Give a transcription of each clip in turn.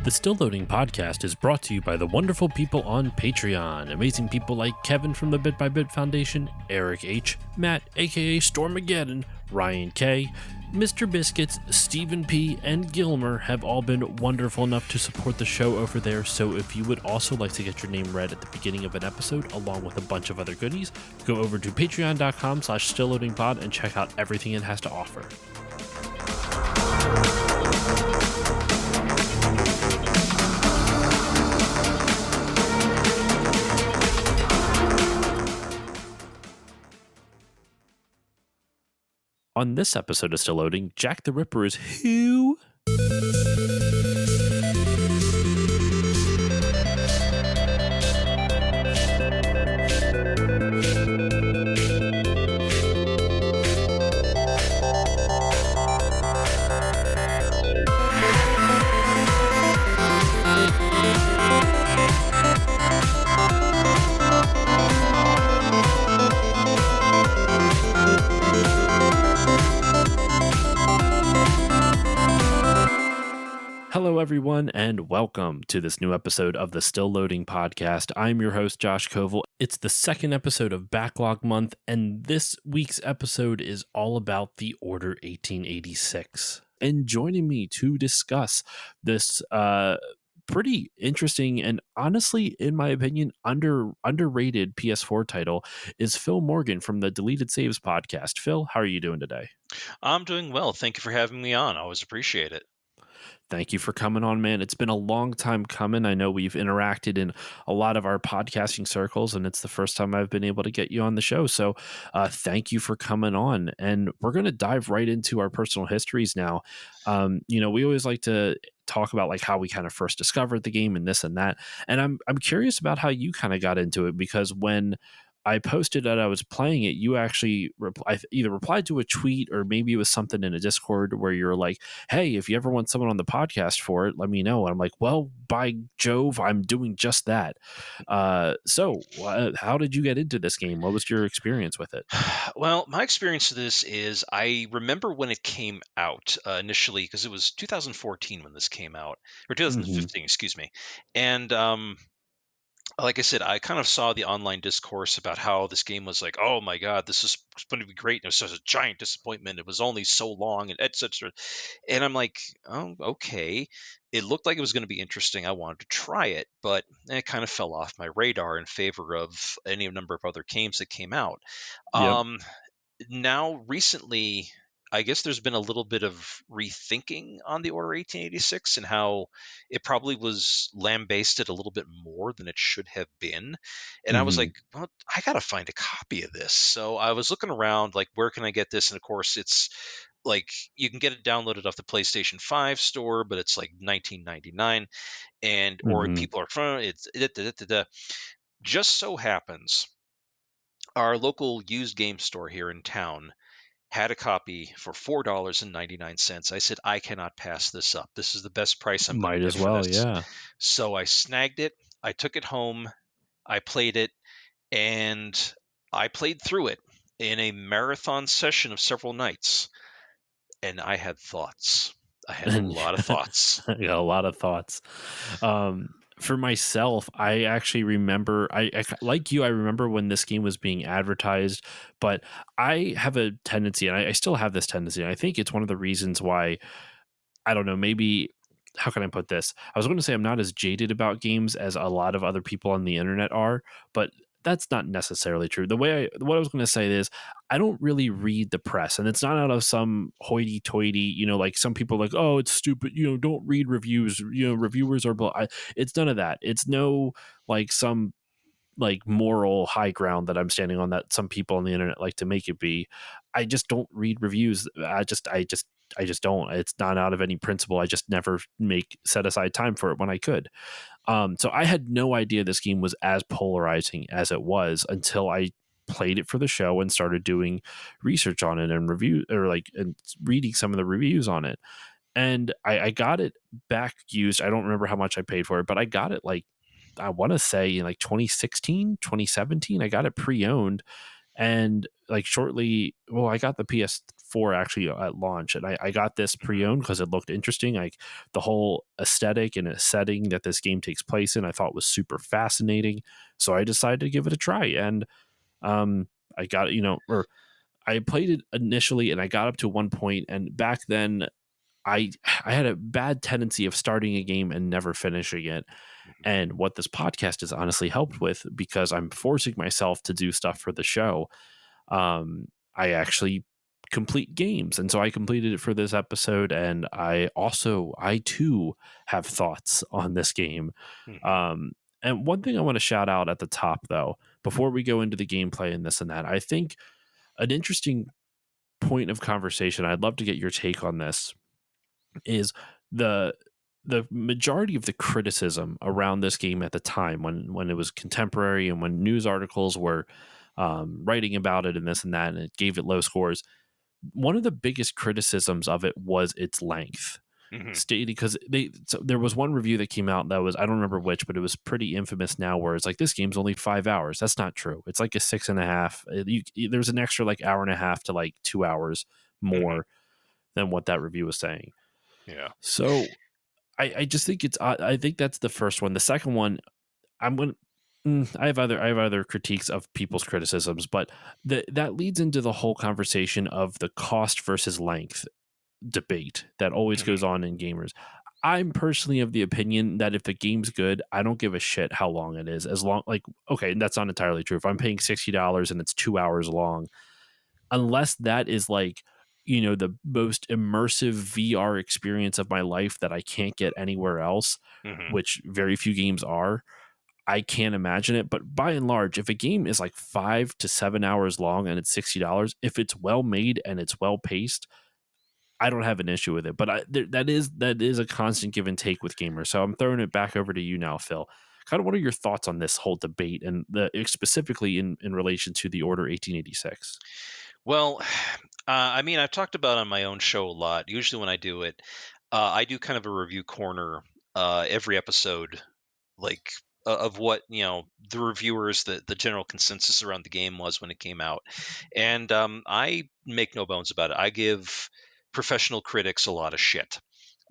The Still Loading podcast is brought to you by the wonderful people on Patreon. Amazing people like Kevin from the Bit by Bit Foundation, Eric H., Matt, aka Stormageddon, Ryan K., Mr. Biscuits, Stephen P., and Gilmer have all been wonderful enough to support the show over there, so if you would also like to get your name read at the beginning of an episode, along with a bunch of other goodies, go over to patreon.com/stillloadingpod and check out everything it has to offer. On this episode of Still Loading, Jack the Ripper is who? Hello, everyone, and welcome to this new episode of the Still Loading podcast. I'm your host, Josh Koval. It's the second episode of Backlog Month, and this week's episode is all about the Order 1886. And joining me to discuss this pretty interesting and honestly, in my opinion, underrated PS4 title is Phil Morgan from the Deleted Saves podcast. Phil, how are you doing today? I'm doing well. Thank you for having me on. I always appreciate it. Thank you for coming on, man. It's been a long time coming. I know we've interacted in a lot of our podcasting circles, and it's the first time I've been able to get you on the show. So thank you for coming on. And we're going to dive right into our personal histories now. We always like to talk about like how we kind of first discovered the game and this and that. And I'm curious about how you kind of got into it, because when I posted that I was playing it, you actually either replied to a tweet or maybe it was something in a Discord where you're like, hey, if you ever want someone on the podcast for it, let me know. And I'm like, well, by Jove, I'm doing just that. So how did you get into this game? What was your experience with it? Well, my experience with this is I remember when it came out initially, because it was 2014 when this came out, or 2015, excuse me. And like I said, I kind of saw the online discourse about how this game was like, oh my God, this is going to be great. And it was such a giant disappointment. It was only so long and etc. And I'm like, oh, okay. It looked like it was going to be interesting. I wanted to try it, but it kind of fell off my radar in favor of any number of other games that came out. Yep. Now, recently, I guess there's been a little bit of rethinking on the Order 1886 and how it probably was lambasted a little bit more than it should have been. And I was like, well, I got to find a copy of this. So I was looking around, like, where can I get this? And of course, it's like you can get it downloaded off the PlayStation 5 store, but it's like $19.99. And or people are from it's just so happens our local used game store here in town had a copy for $4.99. I said, I cannot pass this up. This is the best price I'm going to Might get as for well, this. yeah. So I snagged it. I took it home. I played it, and I played through it in a marathon session of several nights. And I had thoughts. I had a lot of thoughts. Yeah, a lot of thoughts. For myself, I actually remember, I like you, I remember when this game was being advertised, but I have a tendency, and I still have this tendency, and I think it's one of the reasons why, I don't know, maybe, how can I put this? I was going to say I'm not as jaded about games as a lot of other people on the internet are, but that's not necessarily true. What I was going to say is I don't really read the press, and it's not out of some hoity-toity, like some people are like, oh, it's stupid, don't read reviews, reviewers are blah. It's none of that. It's no like some like moral high ground that I'm standing on that some people on the internet like to make it be. I just don't read reviews. I just don't. It's not out of any principle. I just never set aside time for it when I could. So I had no idea this game was as polarizing as it was until I played it for the show and started doing research on it and and reading some of the reviews on it. And I got it back used. I don't remember how much I paid for it, but I got it like, I want to say in like 2016, 2017, I got it pre-owned. And like shortly, I got the PS4 PS4 actually at launch, and I got this Mhm. pre-owned because it looked interesting. Like the whole aesthetic and a setting that this game takes place in, I thought was super fascinating. So I decided to give it a try, and I got or I played it initially, and I got up to one point, and back then I had a bad tendency of starting a game and never finishing it. Mhm. And what this podcast has honestly helped with, because I'm forcing myself to do stuff for the show, I actually complete games. And so I completed it for this episode. And I too have thoughts on this game. Mhm. Um, and one thing I want to shout out at the top, though, before we go into the gameplay and this and that, I think an interesting point of conversation, I'd love to get your take on this, is the majority of the criticism around this game at the time when it was contemporary and when news articles were writing about it and this and that, and it gave it low scores. One of the biggest criticisms of it was its length. Mhm. Stated because there was one review that came out that was, I don't remember which, but it was pretty infamous now, where it's like, this game's only 5 hours. That's not true. It's like a six and a half. There's an extra like hour and a half to like 2 hours Mhm. more than what that review was saying. Yeah. So I just think I think that's the first one. The second one, I'm going I have other critiques of people's criticisms, but that leads into the whole conversation of the cost versus length debate that always Mhm. goes on in gamers. I'm personally of the opinion that if the game's good, I don't give a shit how long it is. As long, like, okay, that's not entirely true. If I'm paying $60 and it's 2 hours long, unless that is like, the most immersive VR experience of my life that I can't get anywhere else, Mhm. which very few games are, I can't imagine it. But by and large, if a game is like 5 to 7 hours long and it's $60, if it's well made and it's well paced, I don't have an issue with it. But that is a constant give and take with gamers. So I'm throwing it back over to you now, Phil. Kind of, what are your thoughts on this whole debate, and specifically in relation to the Order 1886? Well, I mean, I've talked about on my own show a lot. Usually, when I do it, I do kind of a review corner every episode, like of what the reviewers, the general consensus around the game was when it came out, and I make no bones about it. I give professional critics a lot of shit.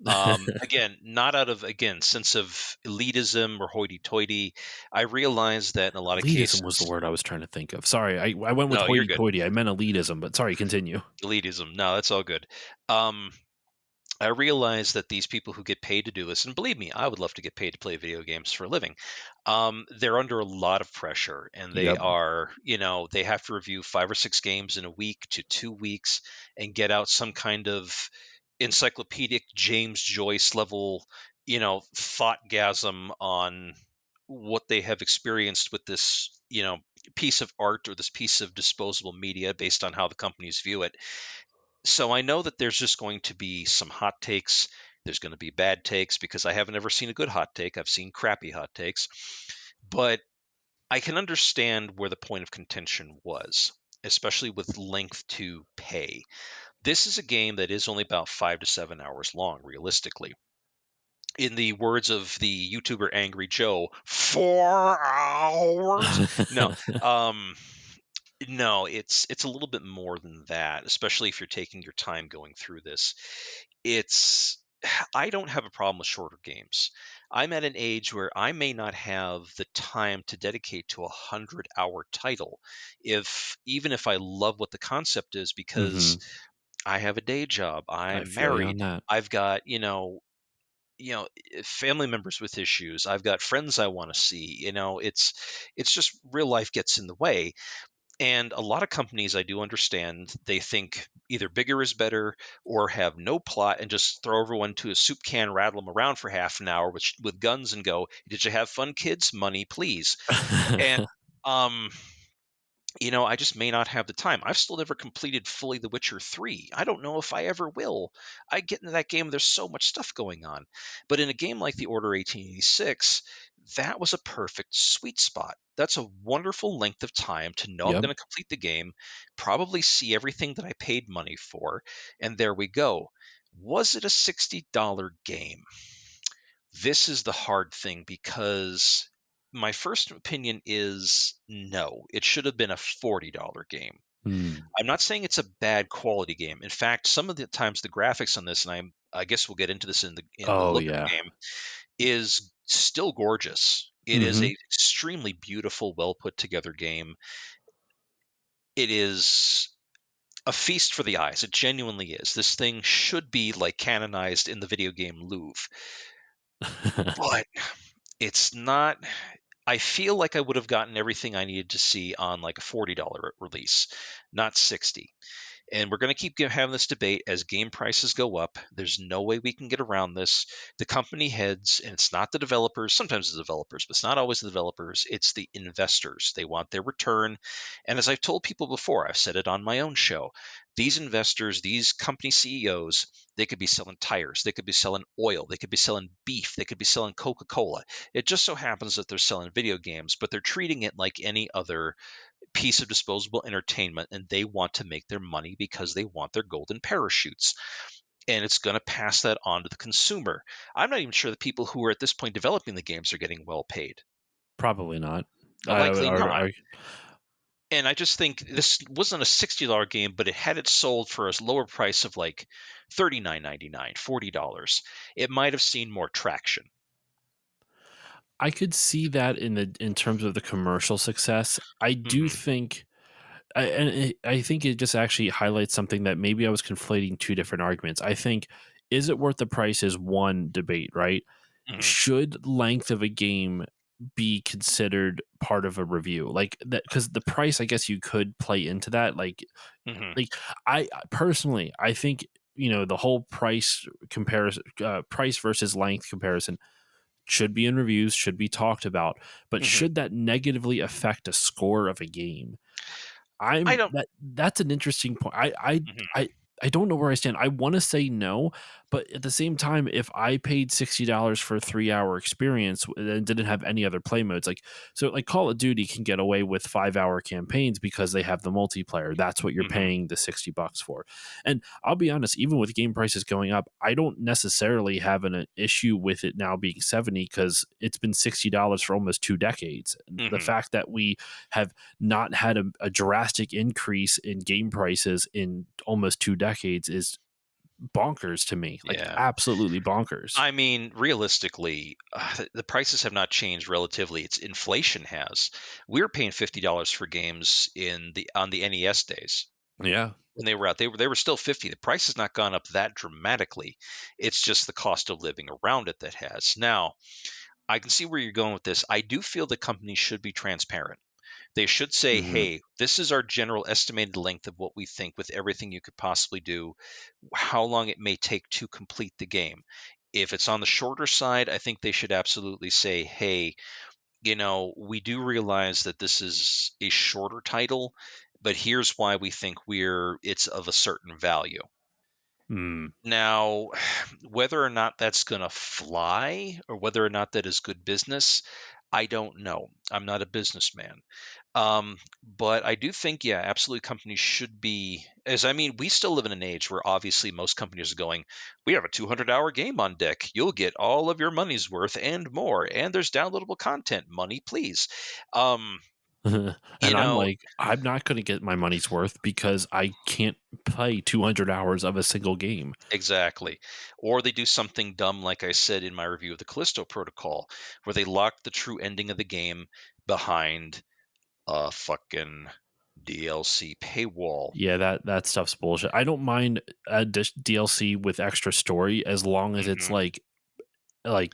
Again, not out of sense of elitism or hoity-toity. I realize that in a lot of Elitism was the cases, word I was trying to think of. Sorry, I went with no, you're good. hoity-toity. I meant elitism, but sorry, continue. Elitism, no, that's all good. Um, I realize that these people who get paid to do this, and believe me, I would love to get paid to play video games for a living. They're under a lot of pressure, and they Yep. are, they have to review 5 or 6 games in a week to 2 weeks and get out some kind of encyclopedic James Joyce level, thoughtgasm on what they have experienced with this, piece of art or this piece of disposable media based on how the companies view it. So I know that there's just going to be some hot takes. There's going to be bad takes because I haven't ever seen a good hot take. I've seen crappy hot takes. But I can understand where the point of contention was, especially with length to pay. This is a game that is only about 5 to 7 hours long, realistically. In the words of the YouTuber Angry Joe, 4 hours. No, um, no, it's a little bit more than that, especially if you're taking your time going through this. It's I don't have a problem with shorter games. I'm at an age where I may not have the time to dedicate to 100-hour title, if even if I love what the concept is, because hmm I have a day job, I I'm feel you on married, that. I've got family members with issues, I've got friends I want to see. It's just real life gets in the way. And a lot of companies, I do understand, they think either bigger is better or have no plot and just throw everyone to a soup can, rattle them around for half an hour with guns and go, "Did you have fun, kids? Money, please." And um, I just may not have the time. I've still never completed fully The Witcher 3. I don't know if I ever will. I get into that game, there's so much stuff going on. But in a game like The Order 1886, that was a perfect sweet spot. That's a wonderful length of time to know I'm Yep. going to complete the game, probably see everything that I paid money for, and there we go. Was it a $60 game? This is the hard thing because my first opinion is no. It should have been a $40 game. Hmm. I'm not saying it's a bad quality game. In fact, some of the times the graphics on this, and I guess we'll get into this in the Oh look of the yeah. game, is still gorgeous. It is Hmm. a extremely beautiful, well put together game. It is a feast for the eyes. It genuinely is. This thing should be like canonized in the video game Louvre, but it's not. I feel like I would have gotten everything I needed to see on like a $40 release, not 60. And we're going to keep having this debate as game prices go up. There's no way we can get around this. The company heads, and it's not the developers, sometimes the developers, but it's not always the developers, it's the investors. They want their return. And as I've told people before, I've said it on my own show, these investors, these company CEOs, they could be selling tires, they could be selling oil, they could be selling beef, they could be selling Coca-Cola. It just so happens that they're selling video games, but they're treating it like any other piece of disposable entertainment, and they want to make their money because they want their golden parachutes, and it's going to pass that on to the consumer. I'm not even sure the people who are at this point developing the games are getting well paid. Probably not. I would Likely not. argue. And I just think this wasn't a $60 game, but it had it sold for a lower price of like $39.99, $40, it might have seen more traction. I could see that in terms of the commercial success. I do Hmm. think, I think it just actually highlights something that maybe I was conflating two different arguments. I think, is it worth the price is one debate, right? Hmm. Should length of a game be considered part of a review, like that? Because the price, I guess you could play into that. Hmm. Like I personally, I think, the whole price comparison, price versus length comparison should be in reviews, should be talked about, but Hmm. should that negatively affect a score of a game? I I'm don't. that's an interesting point. Mhm. I I don't know where I stand. I want to say no, but at the same time, if I paid $60 for a 3 hour experience and didn't have any other play modes, like Call of Duty can get away with 5 hour campaigns because they have the multiplayer. That's what you're Mhm. paying the $60 for. And I'll be honest, even with game prices going up, I don't necessarily have an issue with it now being 70 because it's been $60 for almost 2 decades. And the Mhm. fact that we have not had a drastic increase in game prices in almost 2 decades is bonkers to me, like Yeah. absolutely bonkers. I mean, realistically, the prices have not changed relatively. It's inflation has. We were paying $50 for games in the on the NES days Yeah. when they were out. They were still 50. The price has not gone up that dramatically. It's just the cost of living around it that has. Now, I can see where you're going with this. I do feel the companies should be transparent. They should say, Hmm. "Hey, this is our general estimated length of what we think with everything you could possibly do, how long it may take to complete the game." If it's on the shorter side, I think they should absolutely say, "Hey, we do realize that this is a shorter title, but here's why we think it's of a certain value." Mm. Now, whether or not that's going to fly or whether or not that is good business, I don't know. I'm not a businessman. But I do think, yeah, absolutely companies should be, as I mean, we still live in an age where obviously most companies are going, we have a 200-hour game on deck. You'll get all of your money's worth and more. And there's downloadable content. Money, please. Um, And you I'm know, like, I'm not going to get my money's worth because I can't play 200 hours of a single game. exactly. Or they do something dumb, like I said in my review of the Callisto Protocol, where they lock the true ending of the game behind a fucking DLC paywall. Yeah, that stuff's bullshit. I don't mind a DLC with extra story as long as it's Hmm. like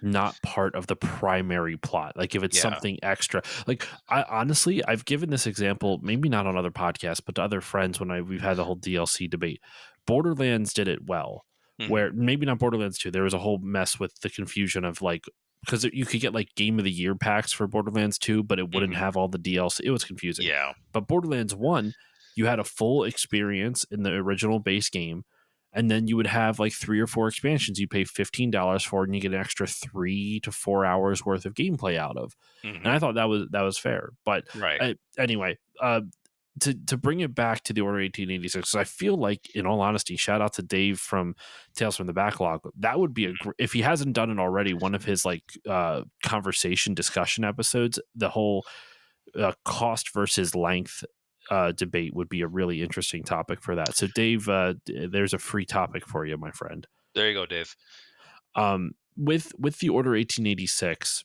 not part of the primary plot. Like if it's Yeah. something extra. Like I honestly, I've given this example, maybe not on other podcasts, but to other friends when we've had the whole DLC debate. Borderlands did it well. Hmm. Where maybe not Borderlands 2, there was a whole mess with the confusion of like, because you could get like game of the year packs for Borderlands 2, but it wouldn't Hmm. have all the DLC. It was confusing. Yeah. But Borderlands 1, you had a full experience in the original base game, and then you would have like 3 or 4 expansions you pay $15 for, and you get an extra 3 to 4 hours worth of gameplay out of. And Hmm. I thought that was fair. But Right. anyway, to bring it back to the Order 1886, I feel like, in all honesty, shout out to Dave from Tales from the Backlog. That would be if he hasn't done it already, one of his like conversation discussion episodes, the whole cost versus length debate would be a really interesting topic for that. So, Dave, there's a free topic for you, my friend. There you go, Dave. With the Order 1886,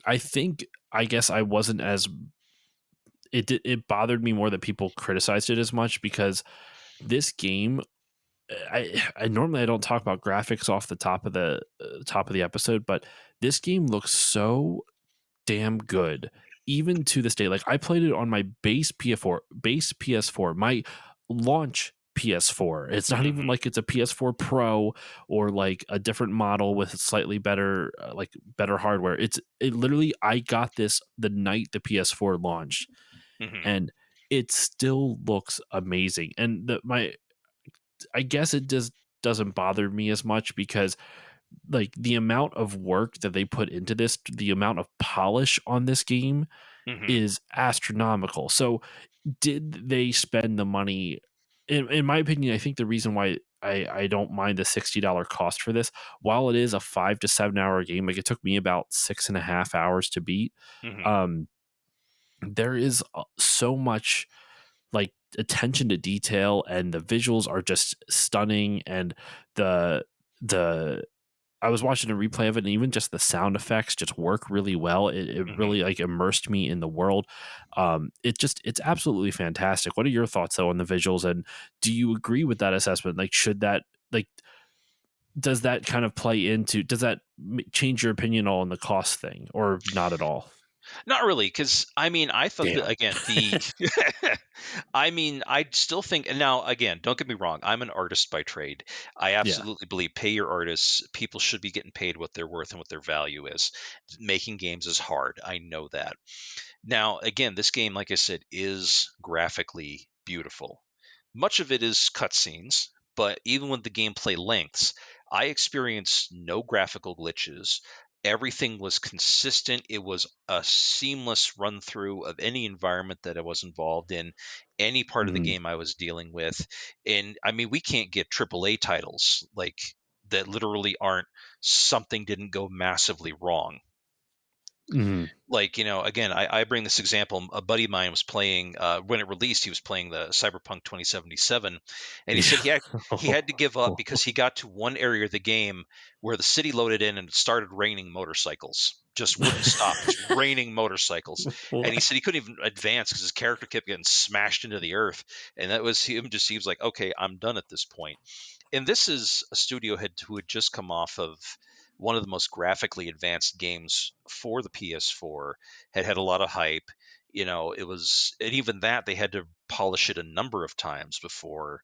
I think I guess I wasn't as it bothered me more that people criticized it as much because this game I normally I don't talk about graphics off the top of the episode, but this game looks so damn good even to this day. Like I played it on my base PS4, my launch PS4. It's not even Hmm. like it's a PS4 Pro or like a different model with slightly better better hardware. It literally I got this the night the PS4 launched, Hmm. and it still looks amazing. And my I guess it just doesn't bother me as much because like the amount of work that they put into this, the amount of polish on this game Hmm. is astronomical. So did they spend the money? In my opinion, I think the reason why I don't mind the $60 cost for this, while it is a 5 to 7 hour game, like it took me about 6.5 hours to beat. Hmm. Um, there is so much like attention to detail, and the visuals are just stunning, and the the I was watching a replay of it, and even just the sound effects just work really well. It Hmm. really like immersed me in the world. It's absolutely fantastic. What are your thoughts though on the visuals, and do you agree with that assessment? Like, should that like does that kind of play into does that change your opinion all on the cost thing, or not at all? Not really, because I mean, I thought that Damn. again. The I mean, I still think, and now again, don't get me wrong. I'm an artist by trade. I Yeah. absolutely believe pay your artists. People should be getting paid what they're worth and what their value is. Making games is hard. I know that. Now, again, this game, like I said, is graphically beautiful. Much of it is cutscenes, but even with the gameplay lengths, I experienced no graphical glitches. Everything was consistent. It was a seamless run through of any environment that I was involved in, any part of the Hmm. game I was dealing with. And I mean, we can't get AAA titles like that literally aren't something didn't go massively wrong. Hmm. Like, again, I bring this example. A buddy of mine was playing when it released. He was playing the Cyberpunk 2077, and he said Yeah. he had to give up because he got to one area of the game where the city loaded in and it started raining motorcycles. Just wouldn't stop, just raining motorcycles. And he What? said he couldn't even advance because his character kept getting smashed into the earth. And that was him. Just he was like, okay, I'm done at this point. And this is a studio head who had just come off of one of the most graphically advanced games for the PS4, had a lot of hype. It was, and even that they had to polish it a number of times before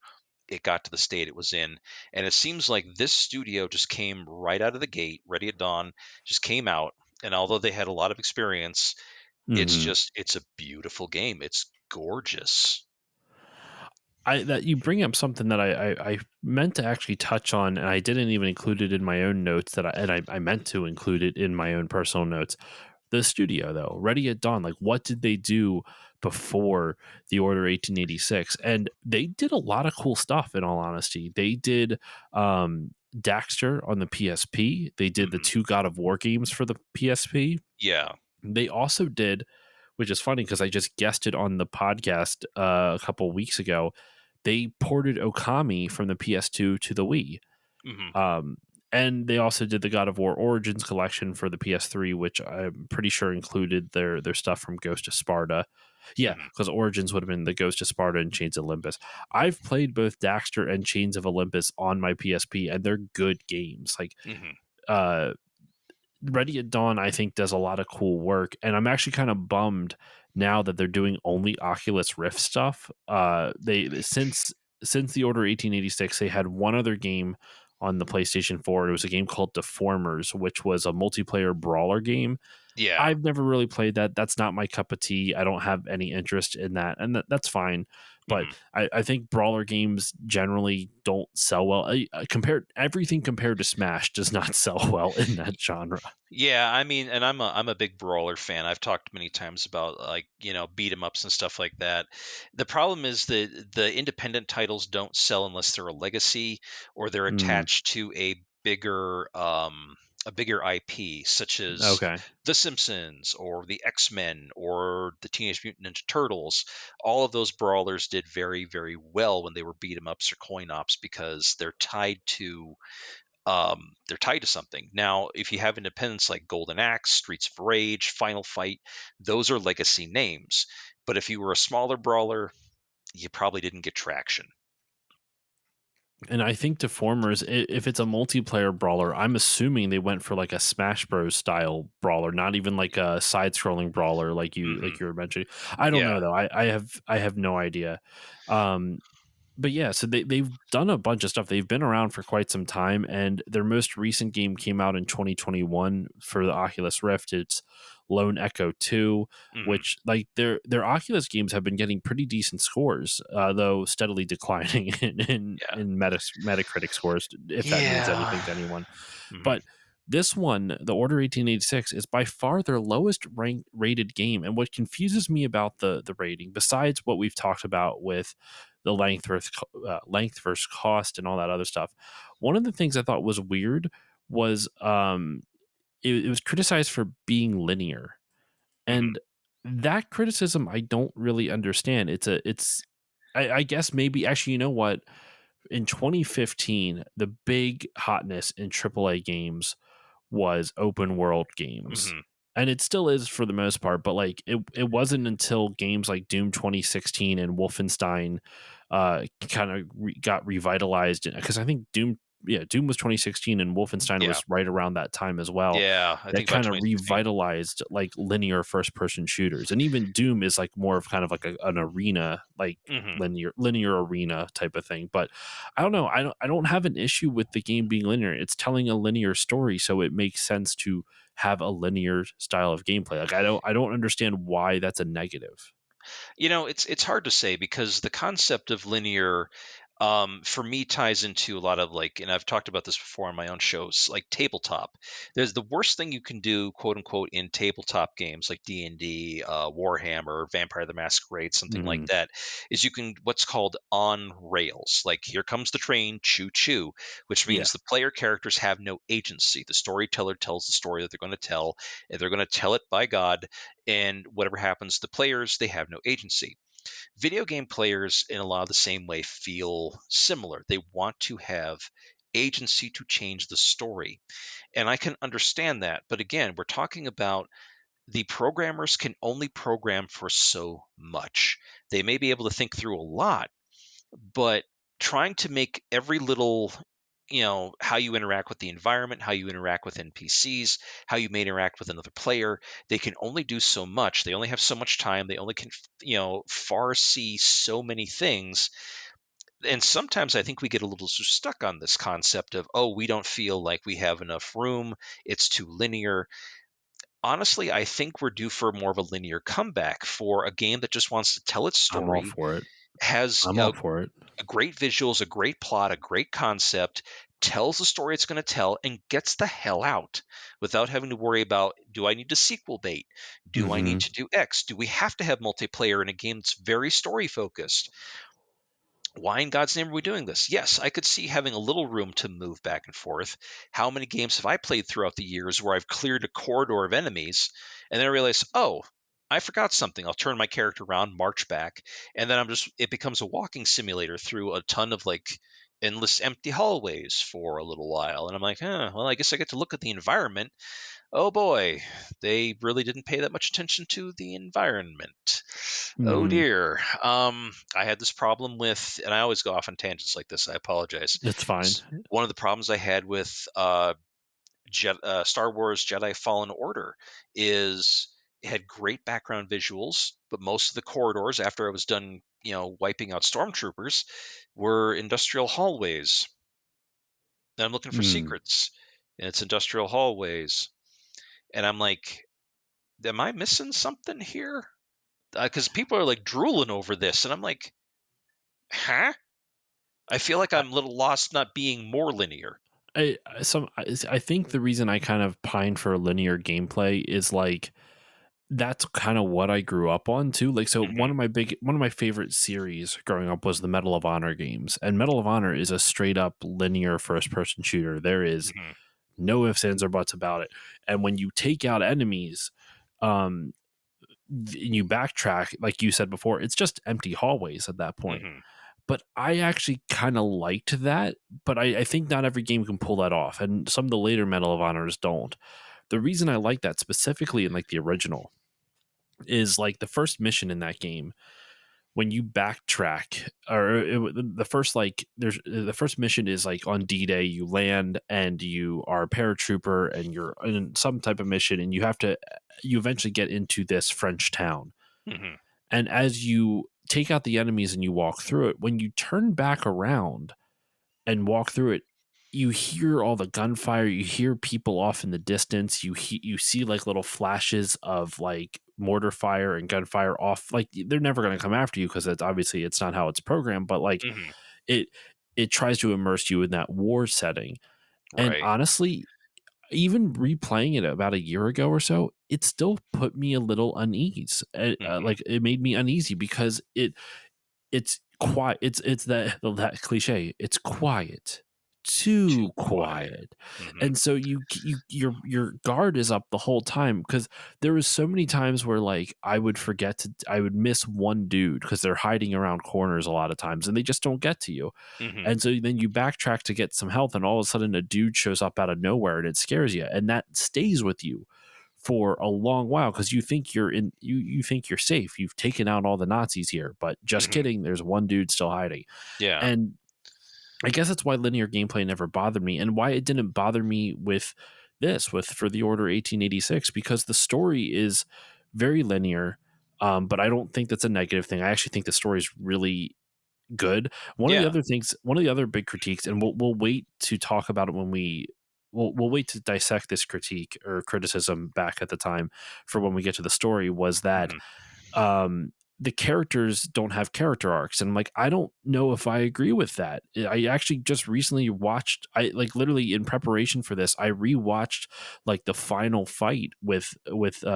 it got to the state it was in. And it seems like this studio just came right out of the gate, ready at dawn, just came out. And although they had a lot of experience, Hmm. it's a beautiful game. It's gorgeous. I that you bring up something that I meant to actually touch on, and I didn't even include it in my own notes I meant to include it in my own personal notes. The studio though, Ready at Dawn, like what did they do before the Order 1886? And they did a lot of cool stuff. In all honesty, they did Daxter on the PSP. They did the Hmm. two God of War games for the PSP. Yeah. They also did, which is funny because I just guessed it on the podcast a couple weeks ago. They ported Okami from the PS2 to the Wii. Hmm. Um, and they also did the God of War Origins collection for the PS3, which I'm pretty sure included their stuff from Ghost of Sparta. Yeah, Hmm. because Origins would have been the Ghost of Sparta and Chains of Olympus. I've played both Daxter and Chains of Olympus on my PSP, and they're good games. Like Hmm. uh, Ready at Dawn, I think, does a lot of cool work, and I'm actually kind of bummed now that they're doing only Oculus Rift stuff. They since the Order 1886, they had one other game on the PlayStation 4. It was a game called Deformers, which was a multiplayer brawler game. Yeah. I've never really played that. That's not my cup of tea. I don't have any interest in that, and that's fine. But Hmm. I think brawler games generally don't sell well. Compared everything compared to Smash does not sell well in that genre. Yeah, I mean, and I'm a big brawler fan. I've talked many times about like, beat 'em ups and stuff like that. The problem is that the independent titles don't sell unless they're a legacy or they're Mm, attached to a bigger a bigger IP, such as Okay. The Simpsons or the X-Men or the Teenage Mutant Ninja Turtles. All of those brawlers did very, very well when they were beat 'em ups or coin ops because they're tied to something. Now, if you have independents like Golden Axe, Streets of Rage, Final Fight, those are legacy names. But if you were a smaller brawler, you probably didn't get traction. And I think Deformers, if it's a multiplayer brawler, I'm assuming they went for like a Smash Bros style brawler, not even like a side scrolling brawler Hmm. like you were mentioning. I don't Yeah. know though. I have no idea. Um, but yeah, so they've done a bunch of stuff. They've been around for quite some time, and their most recent game came out in 2021 for the Oculus Rift. It's Lone Echo 2, Hmm. which like their Oculus games have been getting pretty decent scores, though steadily declining Yeah. in Metacritic scores, if that means Yeah. anything to anyone. Hmm. But this one, the Order 1886, is by far their lowest rated game. And what confuses me about the rating, besides what we've talked about with the length versus cost and all that other stuff, one of the things I thought was weird was it was criticized for being linear, Hmm. and that criticism I don't really understand. I guess maybe actually, you know what, in 2015 the big hotness in AAA games was open world games. Hmm. And it still is for the most part, but like it wasn't until games like Doom 2016 and Wolfenstein kind of got revitalized, because I think Doom was 2016 and Wolfenstein Yeah. was right around that time as well. Yeah. I That think about kind of 2016. revitalized like linear first person shooters. And even Doom is like more of kind of like an arena, like Hmm. linear arena type of thing. But I don't know. I don't have an issue with the game being linear. It's telling a linear story, so it makes sense to have a linear style of gameplay. Like I don't understand why that's a negative. It's hard to say because the concept of linear, for me, ties into a lot of like, and I've talked about this before on my own shows, like tabletop. There's the worst thing you can do, quote unquote, in tabletop games like D&D, Warhammer, Vampire the Masquerade, something like Hmm. that, is you can what's called on rails. Like here comes the train, choo choo, which Yeah. means the player characters have no agency. The storyteller tells the story that they're going to tell, and they're going to tell it by God, and whatever happens to the players, they have no agency. Video game players, in a lot of the same way, feel similar. They want to have agency to change the story. And I can understand that. But again, we're talking about the programmers can only program for so much. They may be able to think through a lot, but trying to make every little, how you interact with the environment, how you interact with npcs, how you may interact with another player, they can only do so much. They only have so much time. They only can far see so many things. And sometimes I think we get a little too stuck on this concept of, oh, we don't feel like we have enough room, it's too linear. Honestly, I think we're due for more of a linear comeback for a game that just wants to tell its I'm all story, for it. has I'm all for it. a great visuals, a great plot, a great concept, tells the story it's going to tell, and gets the hell out without having to worry about, do I need to sequel bait? Do I need Hmm. to do X? Do we have to have multiplayer in a game that's very story focused? Why in God's name are we doing this? Yes, I could see having a little room to move back and forth. How many games have I played throughout the years where I've cleared a corridor of enemies and then I realize, oh, I forgot something. I'll turn my character around, march back, and then it becomes a walking simulator through a ton of like endless empty hallways for a little while. And I'm like, well, I guess I get to look at the environment. Oh boy, they really didn't pay that much attention to the environment. Oh Hmm. dear. I had this problem with, and I always go off on tangents like this. I apologize. It's fine. One of the problems I had with Star Wars Jedi Fallen Order is it had great background visuals, but most of the corridors, after I was done, wiping out stormtroopers, were industrial hallways. And I'm looking for Mm. secrets, and it's industrial hallways, and I'm like, am I missing something here? Because people are like drooling over this, and I'm like, huh? I feel like I, I'm a little lost not being more linear. I think the reason I kind of pine for linear gameplay is like that's kind of what I grew up on too. Like, so Hmm. one of my favorite series growing up was the Medal of Honor games, and Medal of Honor is a straight up linear first person shooter. There is Hmm. no ifs, ands, or buts about it. And when you take out enemies, um, and you backtrack, like you said before, it's just empty hallways at that point. Hmm. But I actually kind of liked that, but I think not every game can pull that off, and some of the later Medal of Honors don't. The reason I like that specifically in like the original is like the first mission in that game when you backtrack the first like there's the first mission is like on D-Day. You land and you are a paratrooper and you're in some type of mission, and you eventually get into this French town. Hmm. And as you take out the enemies and you walk through it, when you turn back around and walk through it, you hear all the gunfire. You hear people off in the distance. You see like little flashes of like mortar fire and gunfire off. Like they're never going to come after you because it's not how it's programmed. But like Hmm. it it tries to immerse you in that war setting. And Right. honestly, even replaying it about a year ago or so, it still put me a little unease. Hmm. Like it made me uneasy because it's quiet. It's that cliche. It's quiet, Too too quiet. quiet, Hmm. and so your guard is up the whole time because there was so many times where like I would miss one dude because they're hiding around corners a lot of times and they just don't get to you, Hmm. and so then you backtrack to get some health and all of a sudden a dude shows up out of nowhere and it scares you and that stays with you for a long while because you think you're safe. You've taken out all the Nazis here, but just Hmm. kidding. There's one dude still hiding, Yeah. and I guess that's why linear gameplay never bothered me, and why it didn't bother me with with For the Order 1886 because the story is very linear. But I don't think that's a negative thing. I actually think the story is really good. Yeah. One of the other big critiques, and we'll wait to talk about it when we'll wait to dissect this critique or criticism back at the time for when we get to the story, was that Hmm. the characters don't have character arcs, and like I don't know if I agree with that. I actually just recently watched, I like literally in preparation for this, I rewatched like the final fight with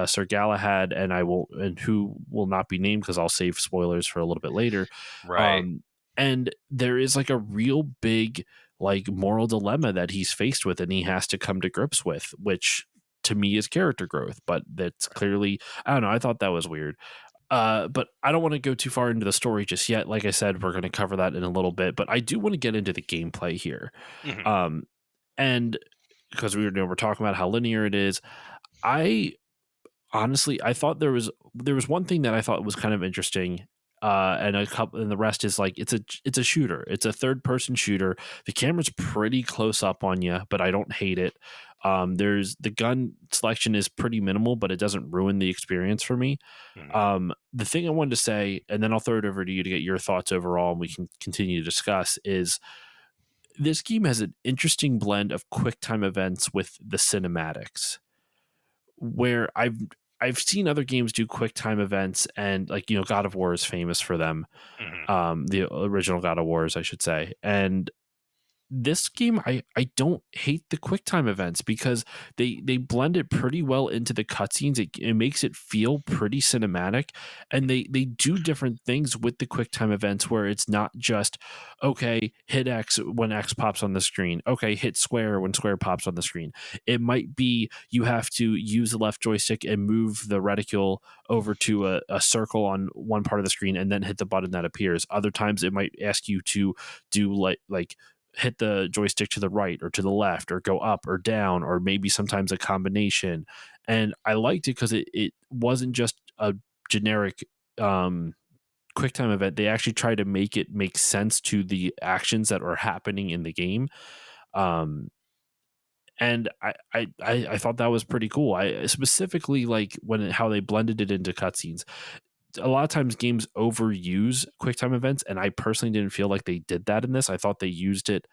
Sir Galahad, and who will not be named because I'll save spoilers for a little bit later. Right. um and there is like a real big like moral dilemma that he's faced with and he has to come to grips with, which to me is character growth, but that's clearly, I don't know, I thought that was weird. But I don't want to go too far into the story just yet. Like I said, we're going to cover that in a little bit, but I do want to get into the gameplay here. Hmm. Um, and because we're talking about how linear it is, I honestly I thought there was one thing that I thought was kind of interesting. And a couple, and the rest is like it's a shooter. It's a third person shooter. The camera's pretty close up on you, but I don't hate it. There's the gun selection is pretty minimal, but it doesn't ruin the experience for me. Hmm. The thing I wanted to say, and then I'll throw it over to you to get your thoughts overall, and we can continue to discuss, is this game has an interesting blend of quick time events with the cinematics, where I've seen other games do quick time events, and like God of War is famous for them, Hmm. the original God of Wars, I should say, and this game I don't hate the QuickTime events because they blend it pretty well into the cutscenes. It makes it feel pretty cinematic, and they do different things with the QuickTime events where it's not just okay, hit X when X pops on the screen, okay, hit square when square pops on the screen. It might be you have to use the left joystick and move the reticule over to a circle on one part of the screen and then hit the button that appears. Other times it might ask you to do like hit the joystick to the right or to the left or go up or down or maybe sometimes a combination. And I liked it because it wasn't just a generic um, QuickTime event. They actually tried to make it make sense to the actions that are happening in the game. Um, and I thought that was pretty cool. I specifically like how they blended it into cutscenes. A lot of times games overuse QuickTime events, and I personally didn't feel like they did that in this. I thought they used it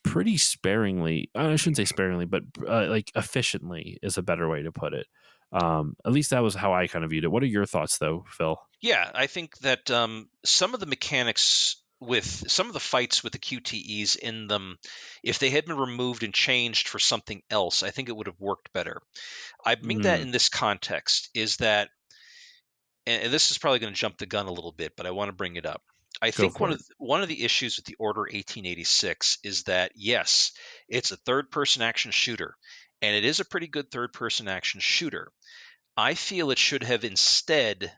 pretty sparingly. I shouldn't say sparingly, but like efficiently is a better way to put it. At least that was how I kind of viewed it. What are your thoughts, though, Phil? Yeah, I think that some of the mechanics with some of the fights with the QTEs in them, if they had been removed and changed for something else, I think it would have worked better. I mean that Mm, in this context is that, and this is probably going to jump the gun a little bit, but I want to bring it up. I Go think for it. one of the issues with the Order 1886 is that yes, it's a third person action shooter, and it is a pretty good third person action shooter. I feel it should have instead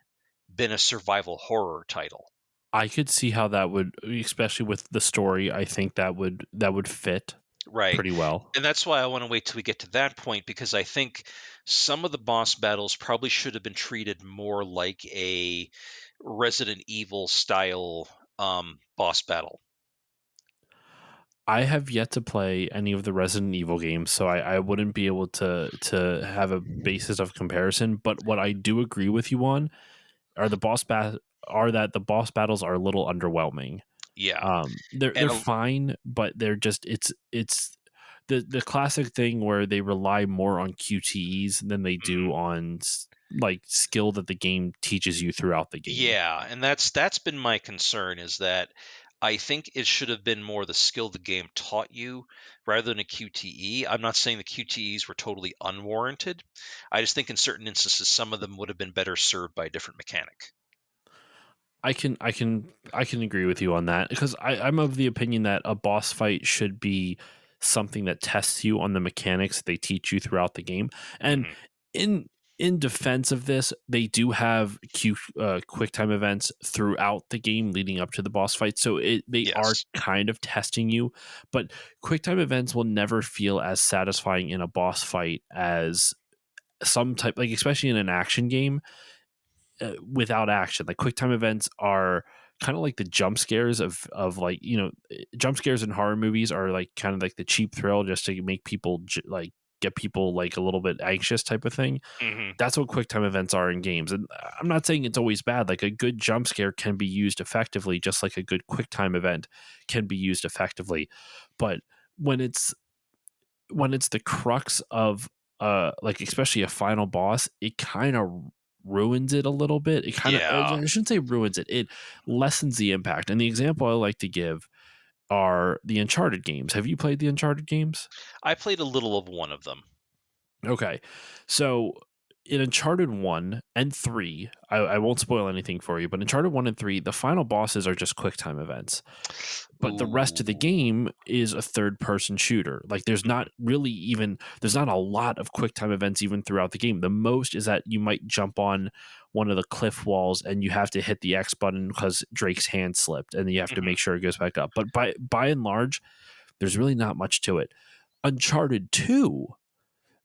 been a survival horror title. I could see how that would, especially with the story. I think that would fit Right. pretty well. And that's why I want to wait till we get to that point, because I think some of the boss battles probably should have been treated more like a Resident Evil style boss battle. I have yet to play any of the Resident Evil games, so I wouldn't be able to have a basis of comparison. But what I do agree with you on are the boss battles are a little underwhelming. Yeah. They're And fine, but they're just it's the classic thing where they rely more on QTEs than they mhm. do on like skill that the game teaches you throughout the game. Yeah, and that's been my concern, is that I think it should have been more the skill the game taught you rather than a QTE. I'm not saying the QTEs were totally unwarranted. I just think in certain instances some of them would have been better served by a different mechanic. I can agree with you on that because I'm of the opinion that a boss fight should be something that tests you on the mechanics they teach you throughout the game. And Hmm. in in defense of this, they do have quick time events throughout the game leading up to the boss fight, so they are Yes. kind of testing you. But quick time events will never feel as satisfying in a boss fight as some type, like especially in an action game without action. Like quick time events are kind of like the jump scares of like jump scares in horror movies are like kind of like the cheap thrill just to make people like get people like a little bit anxious type of thing. Hmm. That's what quick time events are in games, and I'm not saying it's always bad. Like a good jump scare can be used effectively, just like a good quick time event can be used effectively. But when it's the crux of like especially a final boss, it kind of ruins it a little bit. It kind of I Yeah. shouldn't say ruins it. It lessens the impact. And the example I like to give are the Uncharted games. Have you played the Uncharted games? I played a little of one of them. Okay. So in Uncharted 1 and 3, I won't spoil anything for you, but Uncharted 1 and 3, the final bosses are just quick time events, but the rest of the Ooh. game is a third person shooter. Like Mhm. there's not a lot of quick time events even throughout the game. The most is that you might jump on one of the cliff walls and you have to hit the X button because Drake's hand slipped and you have to Mhm. make sure it goes back up. But by and large, there's really not much to it. Uncharted 2,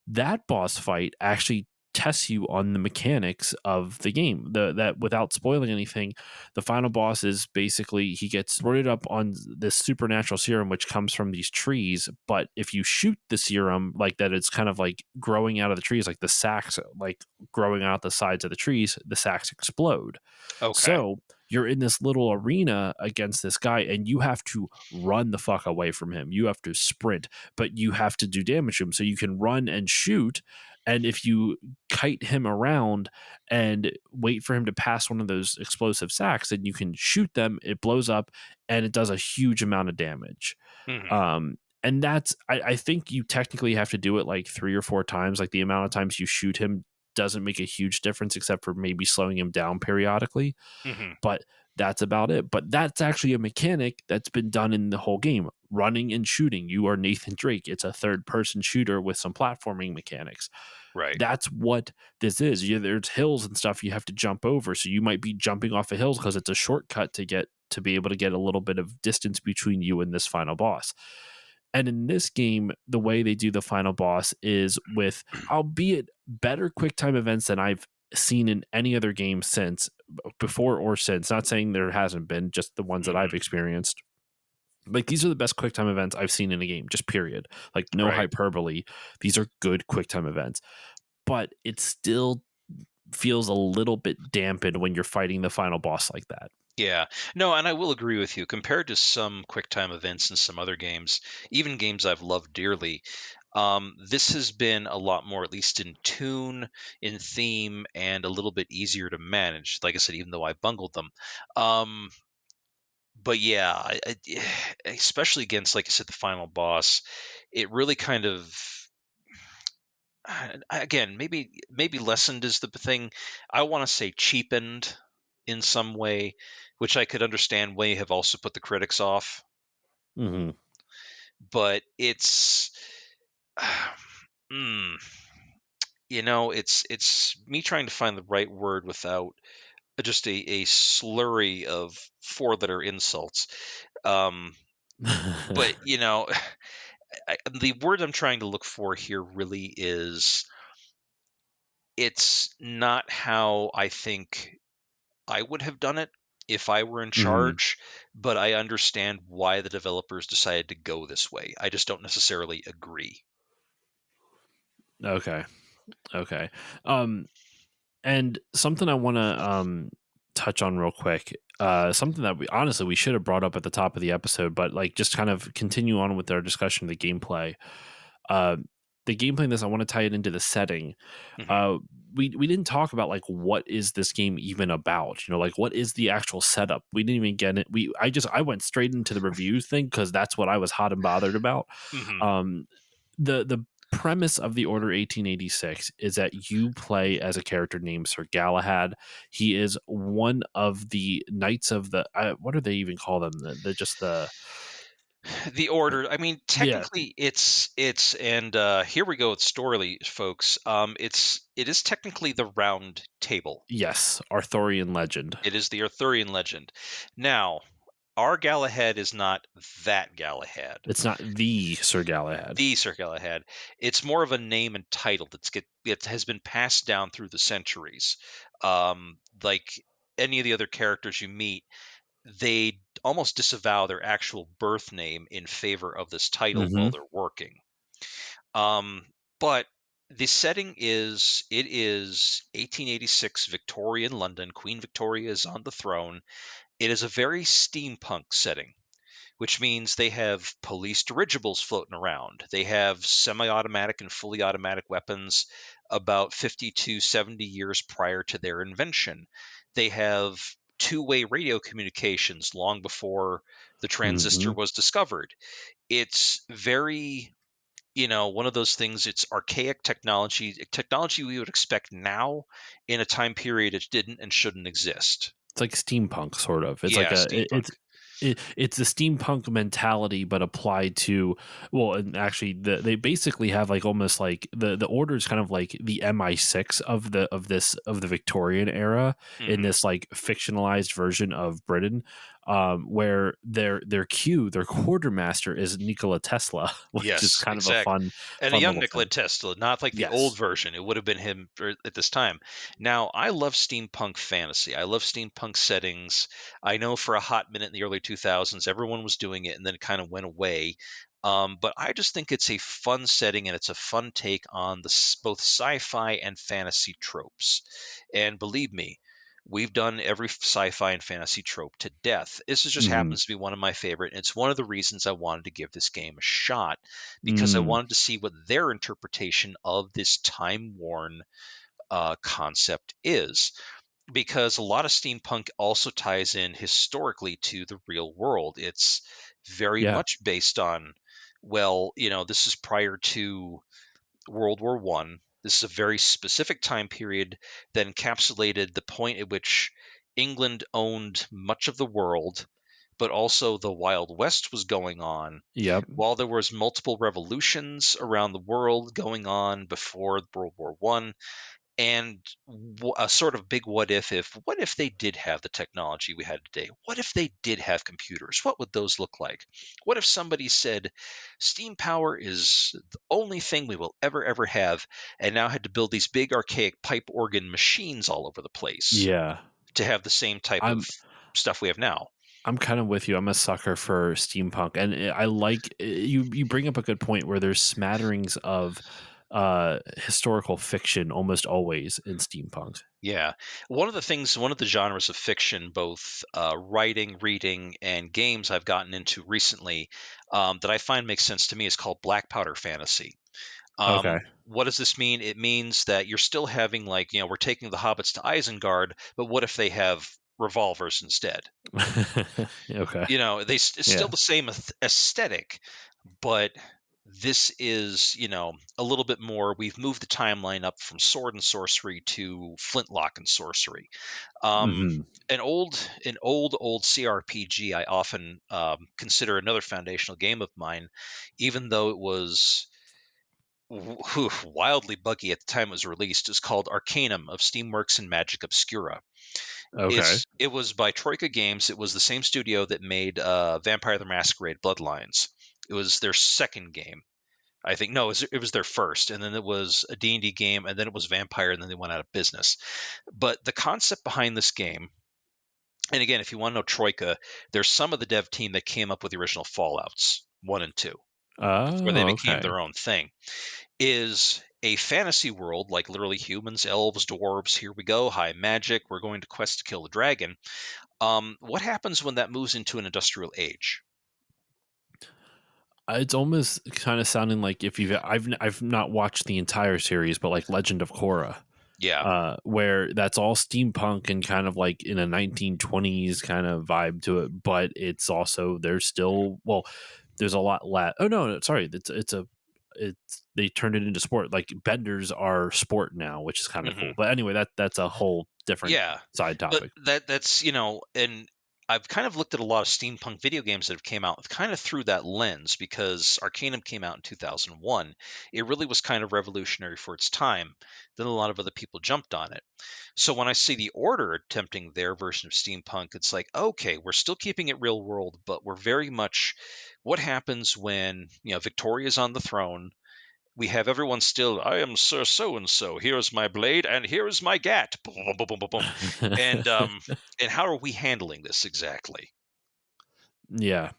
that boss fight actually tests you on the mechanics of the game. That without spoiling anything, the final boss is basically he gets sorted up on this supernatural serum which comes from these trees, but if you shoot the serum like that, it's kind of like growing out of the trees, like the sacks like growing out the sides of the trees, the sacks explode. Okay. So you're in this little arena against this guy and you have to run the fuck away from him. You have to sprint, but you have to do damage to him. So you can run and shoot. And if you kite him around and wait for him to pass one of those explosive sacks, then you can shoot them. It blows up and it does a huge amount of damage. Mhm. And that's, I think you technically have to do it like 3 or 4 times. Like the amount of times you shoot him doesn't make a huge difference except for maybe slowing him down periodically, Mhm. but that's about it. But that's actually a mechanic that's been done in the whole game. Running and shooting. You are Nathan Drake. It's a third person shooter with some platforming mechanics. Right. That's what this is. There's hills and stuff you have to jump over. So you might be jumping off of hills because it's a shortcut to be able to get a little bit of distance between you and this final boss. And in this game, the way they do the final boss is with, albeit better quick time events than I've seen in any other game since, before or since. Not saying there hasn't been, just the ones that I've Mhm. experienced. Like these are the best quick time events I've seen in a game, just period. Like no Right. hyperbole. These are good quick time events. But it still feels a little bit dampened when you're fighting the final boss like that. Yeah. No, and I will agree with you. Compared to some QuickTime events in some other games, even games I've loved dearly, this has been a lot more, at least in tune, in theme, and a little bit easier to manage. Like I said, even though I bungled them. Um, but yeah, especially against, like I said, the final boss, it really kind of, again, maybe lessened is the thing. I want to say cheapened in some way, which I could understand may have also put the critics off. Mhm. But it's, mm, it's me trying to find the right word without just a slurry of four-letter insults. Um, but the word I'm trying to look for here really is, it's not how I think I would have done it if I were in Mhm. charge, but I understand why the developers decided to go this way. I just don't necessarily agree. Okay. Okay. Um, and something I want to touch on real quick. Something that we honestly we should have brought up at the top of the episode, but like just kind of continue on with our discussion of the gameplay. Uh, the gameplay in this, I want to tie it into the setting. Mhm. Uh, we didn't talk about like what is this game even about? You know, like what is the actual setup? We didn't even get it. I went straight into the reviews thing because that's what I was hot and bothered about. Mhm. Um, the premise of the Order 1886 is that you play as a character named Sir Galahad. He is one of the knights of the what do they even call them? The just The order, I mean, yeah, technically it's and here we go with story, folks. It is technically the round table. yes, Arthurian legend. It is the Arthurian legend. Now, our Galahad is not that Galahad. It's not the Sir Galahad. The Sir Galahad. It's more of a name and title it has been passed down through the centuries. Like any of the other characters you meet, they almost disavow their actual birth name in favor of this title while Hmm. they're working. But the setting is, it is 1886 Victorian London. Queen Victoria is on the throne. It is a very steampunk setting, which means they have police dirigibles floating around. They have semi-automatic and fully automatic weapons about 50 to 70 years prior to their invention. They have two-way radio communications long before the transistor Hmm. was discovered. It's very, one of those things. It's archaic technology we would expect now in a time period it didn't and shouldn't exist. It's like steampunk, sort of. It's like Yeah, steampunk. it's the steampunk mentality, but applied to well, and actually, they basically have like almost like the order is kind of like the MI6 of the Victorian era in Hmm. this like fictionalized version of Britain, where their quartermaster is Nikola Tesla, which is Yes, kind of a exact and a fun young little Nikola thing. Tesla, not like the old Yes. version. It would have been him at this time. Now, I love steampunk fantasy. I love steampunk settings. I know for a hot minute in the early 2000s, everyone was doing it, and then it kind of went away. But I just think it's a fun setting, and it's a fun take on both sci-fi and fantasy tropes. And believe me, we've done every sci-fi and fantasy trope to death. This just Hmm. happens to be one of my favorite. And it's one of the reasons I wanted to give this game a shot, because I Mm. wanted to see what their interpretation of this time-worn concept is. Because a lot of steampunk also ties in historically to the real world. It's very Yeah. much based on, well, this is prior to World War One. This is a very specific time period that encapsulated the point at which England owned much of the world, but also the Wild West was going on. Yep. While there was multiple revolutions around the world going on before World War One, and a sort of big what if they did have the technology we had today? What if they did have computers? What would those look like? What if somebody said steam power is the only thing we will ever have, and now had to build these big archaic pipe organ machines all over the place Yeah. to have the same type of I'm stuff we have now? I'm kind of with you. I'm a sucker for steampunk, and I like you bring up a good point where there's smatterings of historical fiction almost always in steampunk. Yeah. One of the genres of fiction, both writing, reading, and games I've gotten into recently, that I find makes sense to me, is called black powder fantasy. Okay. What does this mean? It means that you're still having, like, we're taking the hobbits to Isengard, but what if they have revolvers instead? Okay. It's still Yeah. the same aesthetic, but this is, a little bit more. We've moved the timeline up from sword and sorcery to flintlock and sorcery. Um, Mhm. an old CRPG I often consider another foundational game of mine, even though it was wildly buggy at the time it was released, is called Arcanum of Steamworks and Magic Obscura. Okay. It was by Troika Games. It was the same studio that made Vampire the Masquerade Bloodlines. It was their second game. I think no, it was their first, and then it was a D&D game, and then it was Vampire, and then they went out of business. But the concept behind this game, and again, if you want to know Troika, there's some of the dev team that came up with the original Fallout's 1 and 2 before they Oh, became okay. their own thing, is a fantasy world like literally humans, elves, dwarves. Here we go, high magic. We're going to quest to kill the dragon. What happens when that moves into an industrial age? It's almost kind of sounding like if I've not watched the entire series, but like Legend of Korra, Yeah. where that's all steampunk and kind of like in a 1920s kind of vibe to it, but it's also there's still there's a lot less. Oh no, sorry, it's they turned it into sport. Like benders are sport now, which is kind of cool. hmm But anyway, that's a whole different Yeah, side but topic. that's and I've kind of looked at a lot of steampunk video games that have came out kind of through that lens because Arcanum came out in 2001. It really was kind of revolutionary for its time. Then a lot of other people jumped on it. So when I see the Order attempting their version of steampunk, it's like, okay, we're still keeping it real world, but we're very much what happens when, Victoria's on the throne. We have everyone still, I am Sir So and so. Here is my blade, and here is my gat. Boom, boom, boom, boom, boom, boom. And and how are we handling this exactly? Yeah.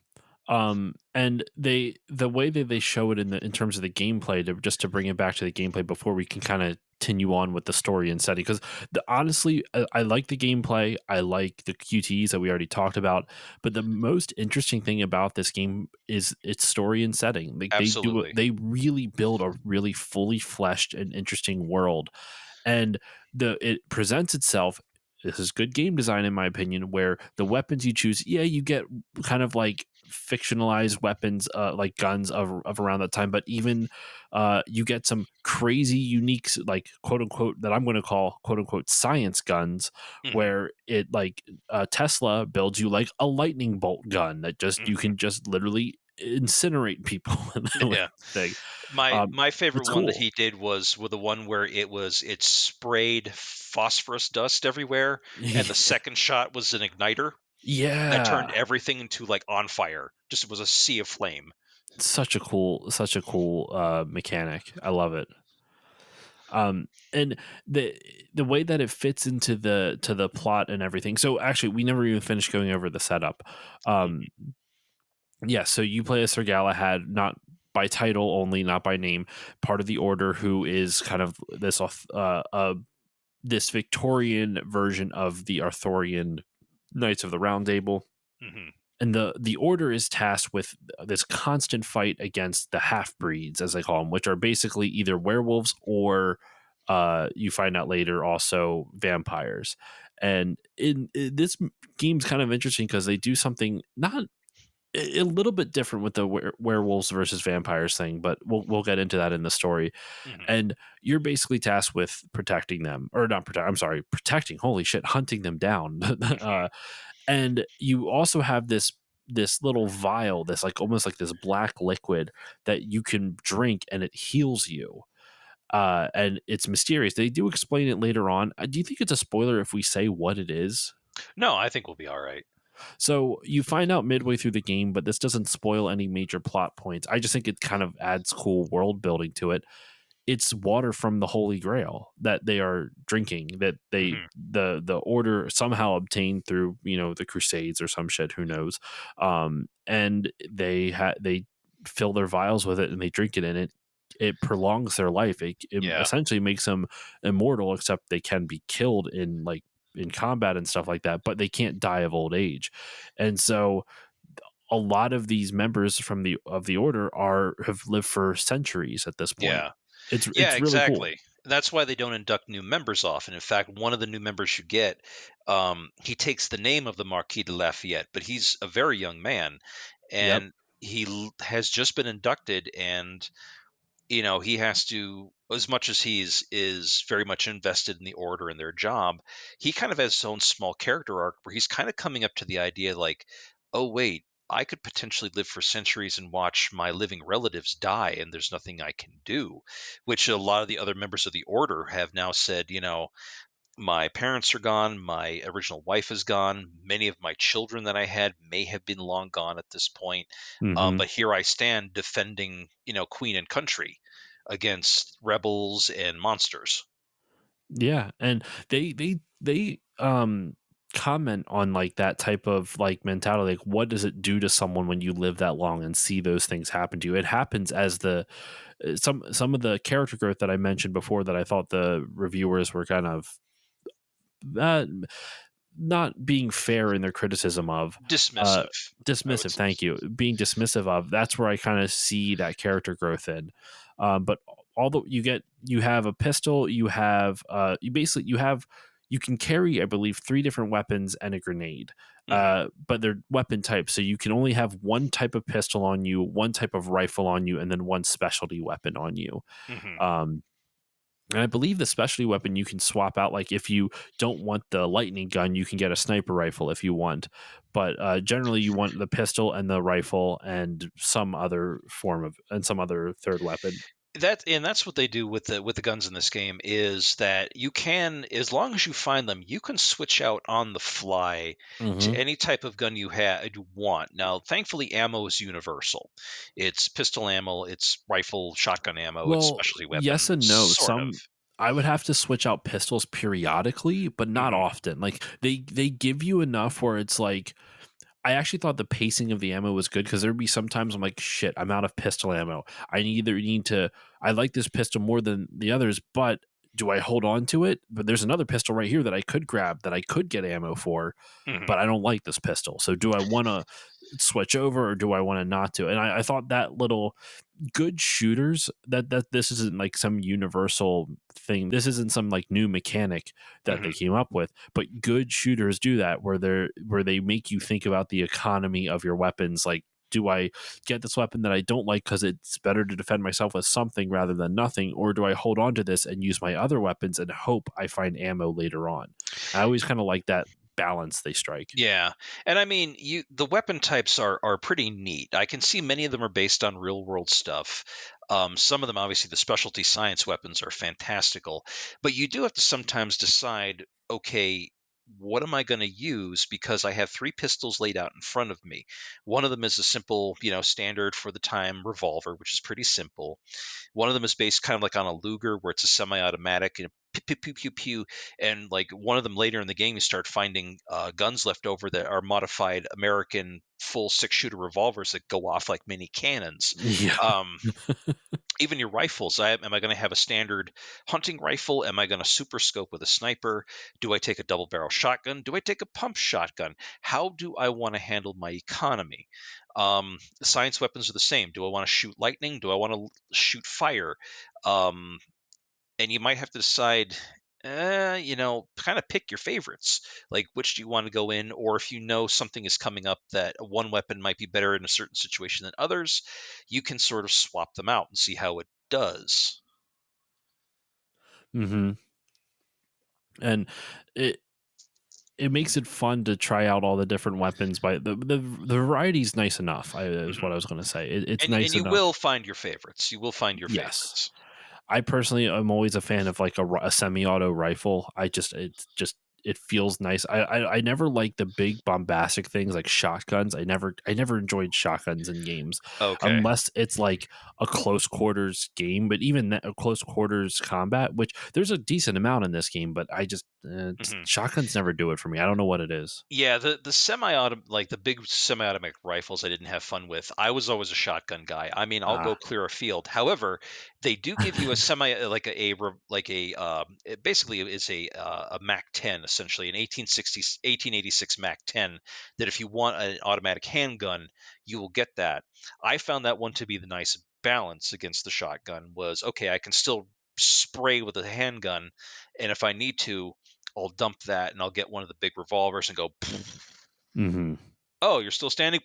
And the way that they show it in terms of the gameplay, just to bring it back to the gameplay before we can kind of continue on with the story and setting, because honestly, I like the gameplay, I like the QTs that we already talked about, but the most interesting thing about this game is its story and setting. Like Absolutely. they really build a really fully fleshed and interesting world, and it presents itself. This is good game design, in my opinion, where the weapons you choose, yeah, you get kind of like fictionalized weapons, like guns of around that time, but even you get some crazy, unique, like quote unquote, that I'm going to call quote unquote science guns, hmm where it like Tesla builds you like a lightning bolt gun that just you hmm can just literally incinerate people with Yeah. the thing. My favorite It's one that cool. he did was with the one where it sprayed phosphorus dust everywhere, and the second shot was an igniter that turned Yeah, everything into like on fire. Just it was a sea of flame. such a cool mechanic. I love it. And the way that it fits into the plot and everything. So actually, we never even finished going over the setup. Mhm. Um, yeah, so you play as Sir Galahad, not by title only, not by name, part of the Order, who is kind of this Victorian version of the Arthurian Knights of the Round Table. Mhm. And the Order is tasked with this constant fight against the half breeds, as they call them, which are basically either werewolves or you find out later also vampires. And this game's kind of interesting because they do something not a little bit different with the werewolves versus vampires thing, but we'll get into that in the story. Mhm. And you're basically tasked with protecting them, or not protect. I'm sorry, protecting. Holy shit, hunting them down. Mhm. And you also have this little vial, this like almost like this black liquid that you can drink, and it heals you. And it's mysterious. They do explain it later on. Do you think it's a spoiler if we say what it is? No, I think we'll be all right. So you find out midway through the game, but this doesn't spoil any major plot points. I just think it kind of adds cool world building to it. It's water from the Holy Grail that they are drinking, that Mhm. the Order somehow obtained through the Crusades or some shit, who knows. And they fill their vials with it and they drink it, and it prolongs their life. It Yeah. essentially makes them immortal, except they can be killed in combat and stuff like that, but they can't die of old age. And so a lot of these members from the Order have lived for centuries at this point. Yeah. Yeah, It's really cool. exactly. That's why they don't induct new members often. In fact, one of the new members you get, he takes the name of the Marquis de Lafayette, but he's a very young man, Yep. and has just been inducted, and he has to, as much as is very much invested in the order and their job, he kind of has his own small character arc where he's kind of coming up to the idea like, oh wait, I could potentially live for centuries and watch my living relatives die, and there's nothing I can do, which a lot of the other members of the order have now said, my parents are gone. My original wife is gone. Many of my children that I had may have been long gone at this point. Hmm. But here I stand defending, queen and country against rebels and monsters. Yeah, and they comment on like that type of like mentality. Like, what does it do to someone when you live that long and see those things happen to you? It happens as the some of the character growth that I mentioned before that I thought the reviewers were kind of uh, not being fair in their criticism of. uh Dismissive, I would Dismissive, say. thank you, being dismissive of, that's where I kind of see that character growth in. But although you have a pistol, you have you basically you can carry, I believe, three different weapons and a grenade. Hmm. But they're weapon types, so you can only have one type of pistol on you, one type of rifle on you, and then one specialty weapon on you. Hmm. um and I believe the specialty weapon you can swap out. Like, if you don't want the lightning gun, you can get a sniper rifle if you want. But generally, you want the pistol and the rifle and some other third weapon. That's what they do with the guns in this game, is that you can, as long as you find them, you can switch out on the fly to Hmm. any type of gun you want. Now, thankfully, ammo is universal. It's pistol ammo, it's rifle, shotgun ammo, it's Well, specialty weapon, yes and no. sort of. Some I would have to switch out pistols periodically, but not Hmm. often. Like, they give you enough where it's like, I actually thought the pacing of the ammo was good, because there'd be sometimes I'm like, shit, I'm out of pistol ammo. I like this pistol more than the others, but do I hold on to it? But there's another pistol right here that I could grab that I could get ammo for, Hmm. but I don't like this pistol. So do I want to switch over, or do I want to not to? And I thought that little good shooters, that this isn't like some universal thing. This isn't some like new mechanic that they Hmm. came up with, but good shooters do that, where they make you think about the economy of your weapons. Like, do I get this weapon that I don't like because it's better to defend myself with something rather than nothing, or do I hold on to this and use my other weapons and hope I find ammo later on? I always kind of like that balance they strike. Yeah, and I mean, the weapon types are pretty neat. I can see many of them are based on real world stuff. Some of them, obviously, the specialty science weapons are fantastical, but you do have to sometimes decide, okay, what am I going to use? Because I have three pistols laid out in front of me. One of them is a simple, standard for the time revolver, which is pretty simple. One of them is based kind of like on a Luger, where it's a semi-automatic, and pew pew pew pew pew. And like one of them later in the game, you start finding guns left over that are modified American full six-shooter revolvers that go off like mini cannons. Yeah. Um, Even your rifles. Am I going to have a standard hunting rifle? Am I going to super scope with a sniper? Do I take a double barrel shotgun? Do I take a pump shotgun? How do I want to handle my economy? The science weapons are the same. Do I want to shoot lightning? Do I want to shoot fire? Um, and you might have to decide, kind of pick your favorites. Like, which do you want to go in? Or if you know something is coming up that one weapon might be better in a certain situation than others, you can sort of swap them out and see how it does. Hmm. And it it makes it fun to try out all the different weapons. By the variety is nice enough. Is Mhm. what I was going to say. It's And nice you will enough. find your favorites. You will find your Yes, favorites. I personally am always a fan of like a semi-auto rifle. It feels nice. I never like the big bombastic things like shotguns. I never enjoyed shotguns in games Okay. unless it's like a close quarters game. But even that, a close quarters combat, which there's a decent amount in this game, but Mhm. shotguns never do it for me. I don't know what it is. Yeah, the semi-auto, like the big semi-automatic rifles, I didn't have fun with. I was always a shotgun guy. I mean, I'll go Ah. clear a field. However, they do give you a like it basically is a Mac 10, essentially an 1886 Mac 10, that if you want an automatic handgun, you will get that. I found that one to be the nice balance against the shotgun. Was okay, I can still spray with a handgun, and if I need to, I'll dump that and I'll get one of the big revolvers and go, Hmm. oh, you're still standing?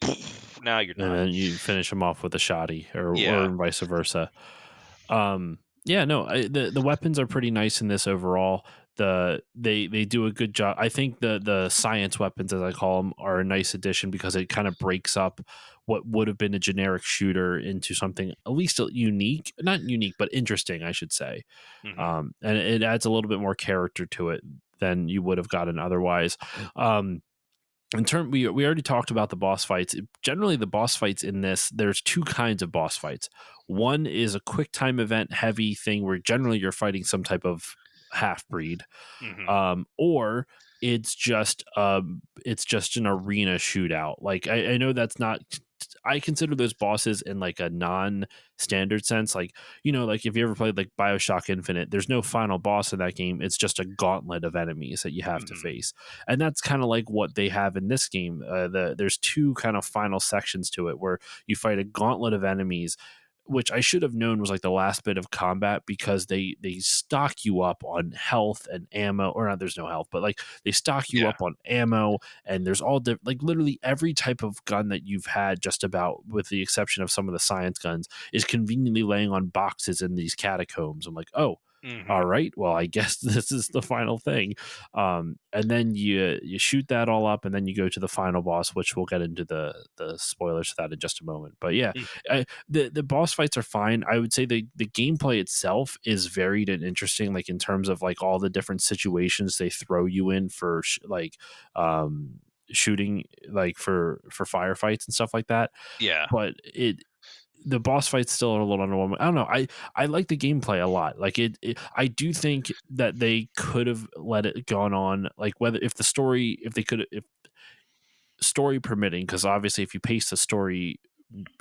now you're and not. then you finish them off with a shotty, Yeah. or vice versa. Yeah, no, the weapons are pretty nice in this overall. They do a good job. I think the science weapons, as I call them, are a nice addition because it kind of breaks up what would have been a generic shooter into something at least unique, not unique, but interesting, I should say. Hmm. And it adds a little bit more character to it than you would have gotten otherwise. Um, we already talked about the boss fights. Generally, the boss fights in this, there's two kinds of boss fights. One is a quick time event heavy thing where generally you're fighting some type of half breed, Hmm. or it's just an arena shootout. Like I know that's not. I consider those bosses in like a non-standard sense. Like, like if you ever played like Bioshock Infinite, there's no final boss in that game. It's just a gauntlet of enemies that you have to Hmm. face, and that's kind of like what they have in this game. There's two kind of final sections to it where you fight a gauntlet of enemies, which I should have known was like the last bit of combat because they stock you up on health and ammo, or not. There's no health, but like they stock you Yeah. up on ammo, and there's like literally every type of gun that you've had, just about, with the exception of some of the science guns, is conveniently laying on boxes in these catacombs. I'm like, oh, Hmm. all right, well, I guess this is the final thing. And then you shoot that all up, and then you go to the final boss, which we'll get into the spoilers for that in just a moment. But yeah, the boss fights are fine. I would say the gameplay itself is varied and interesting, like in terms of like all the different situations they throw you in for shooting, like for firefights and stuff like that. Yeah. But the boss fights still are a little underwhelming. I don't know. I like the gameplay a lot. Like I do think that they could have let it gone on, like whether if the story, if they could, if story permitting, because obviously if you pace the story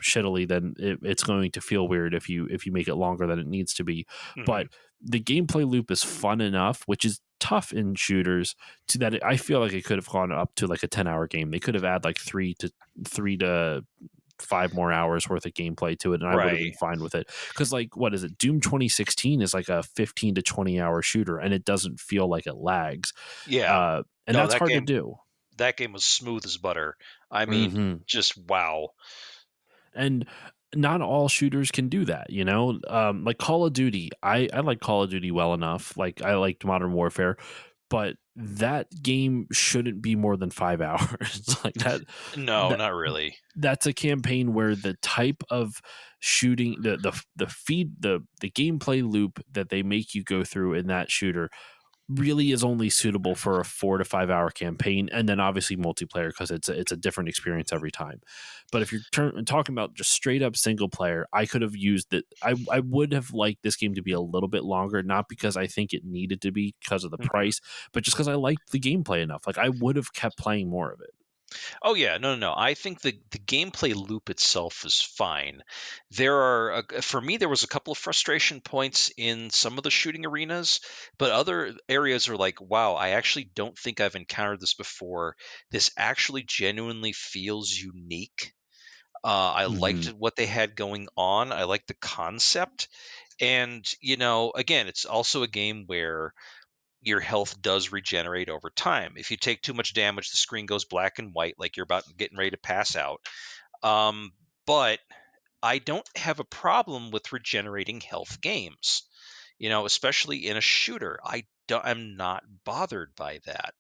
shittily, then it's going to feel weird if you make it longer than it needs to be. Hmm. But the gameplay loop is fun enough, which is tough in shooters, to that I feel like it could have gone up to like a 10-hour game. They could have added like 3 to 5 more hours worth of gameplay to it, and I would have Right. been fine with it. Because like, what is it? Doom 2016 is like a 15 to 20 hour shooter, and it doesn't feel like it lags. Yeah. And No, that's hard to do. that game was smooth as butter. I mean, Hmm. just wow. And not all shooters can do that, like Call of Duty. I like Call of Duty well enough. Like I liked Modern Warfare, but that game shouldn't be more than 5 hours. Like No, that not really. that's a campaign where the type of shooting, the gameplay loop that they make you go through in that shooter really is only suitable for a 4 to 5 hour campaign, and then obviously multiplayer, because it's a different experience every time. But if you're talking about just straight up single player, I could have used it. I would have liked this game to be a little bit longer, not because I think it needed to be because of the Mhm. price, but just because I liked the gameplay enough. Like I would have kept playing more of it. Oh yeah, no, no, no. I think the gameplay loop itself is fine. There are for me there was a couple of frustration points in some of the shooting arenas, but other areas are like, wow, I actually don't think I've encountered this before. This actually genuinely feels unique. I liked Hmm. what they had going on. I liked the concept. And, again, it's also a game where your health does regenerate over time. If you take too much damage, the screen goes black and white, like you're about getting ready to pass out. But I don't have a problem with regenerating health games. Especially in a shooter. I'm not bothered by that.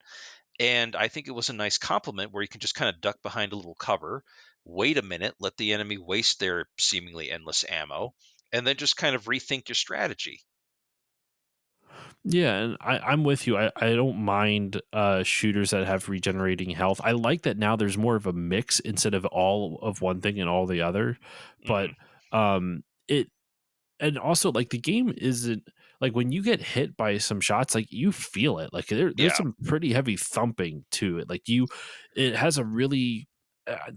And I think it was a nice compliment where you can just kind of duck behind a little cover, wait a minute, let the enemy waste their seemingly endless ammo, and then just kind of rethink your strategy. Yeah, and I'm with you. I don't mind shooters that have regenerating health. I like that now there's more of a mix instead of all of one thing and all the other. But Hmm. it and also like the game isn't like, when you get hit by some shots, like you feel it. Like there's Yeah, some pretty heavy thumping to it. Like it has a really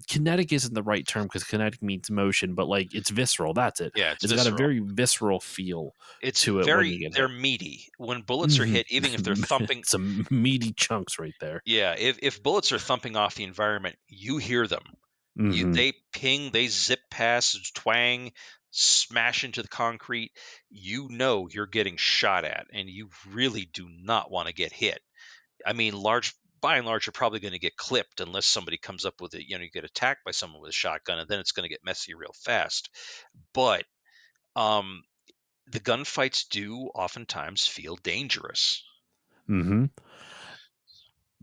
kinetic isn't the right term because kinetic means motion, but like it's visceral. That's it. yeah, it's It's got a visceral. very visceral feel It's to it when you get they're hit. meaty. When bullets are Mhm. hit, even if they're thumping, Some meaty chunks right there. yeah, if bullets are thumping off the environment, you hear them. Mhm. They ping, they zip past, twang, smash into the concrete. You know you're getting shot at, and you really do not want to get hit. I mean, large. by and large, you're probably going to get clipped unless somebody comes up with it. You get attacked by someone with a shotgun, and then it's going to get messy real fast. But um, the gunfights do oftentimes feel dangerous. Hmm.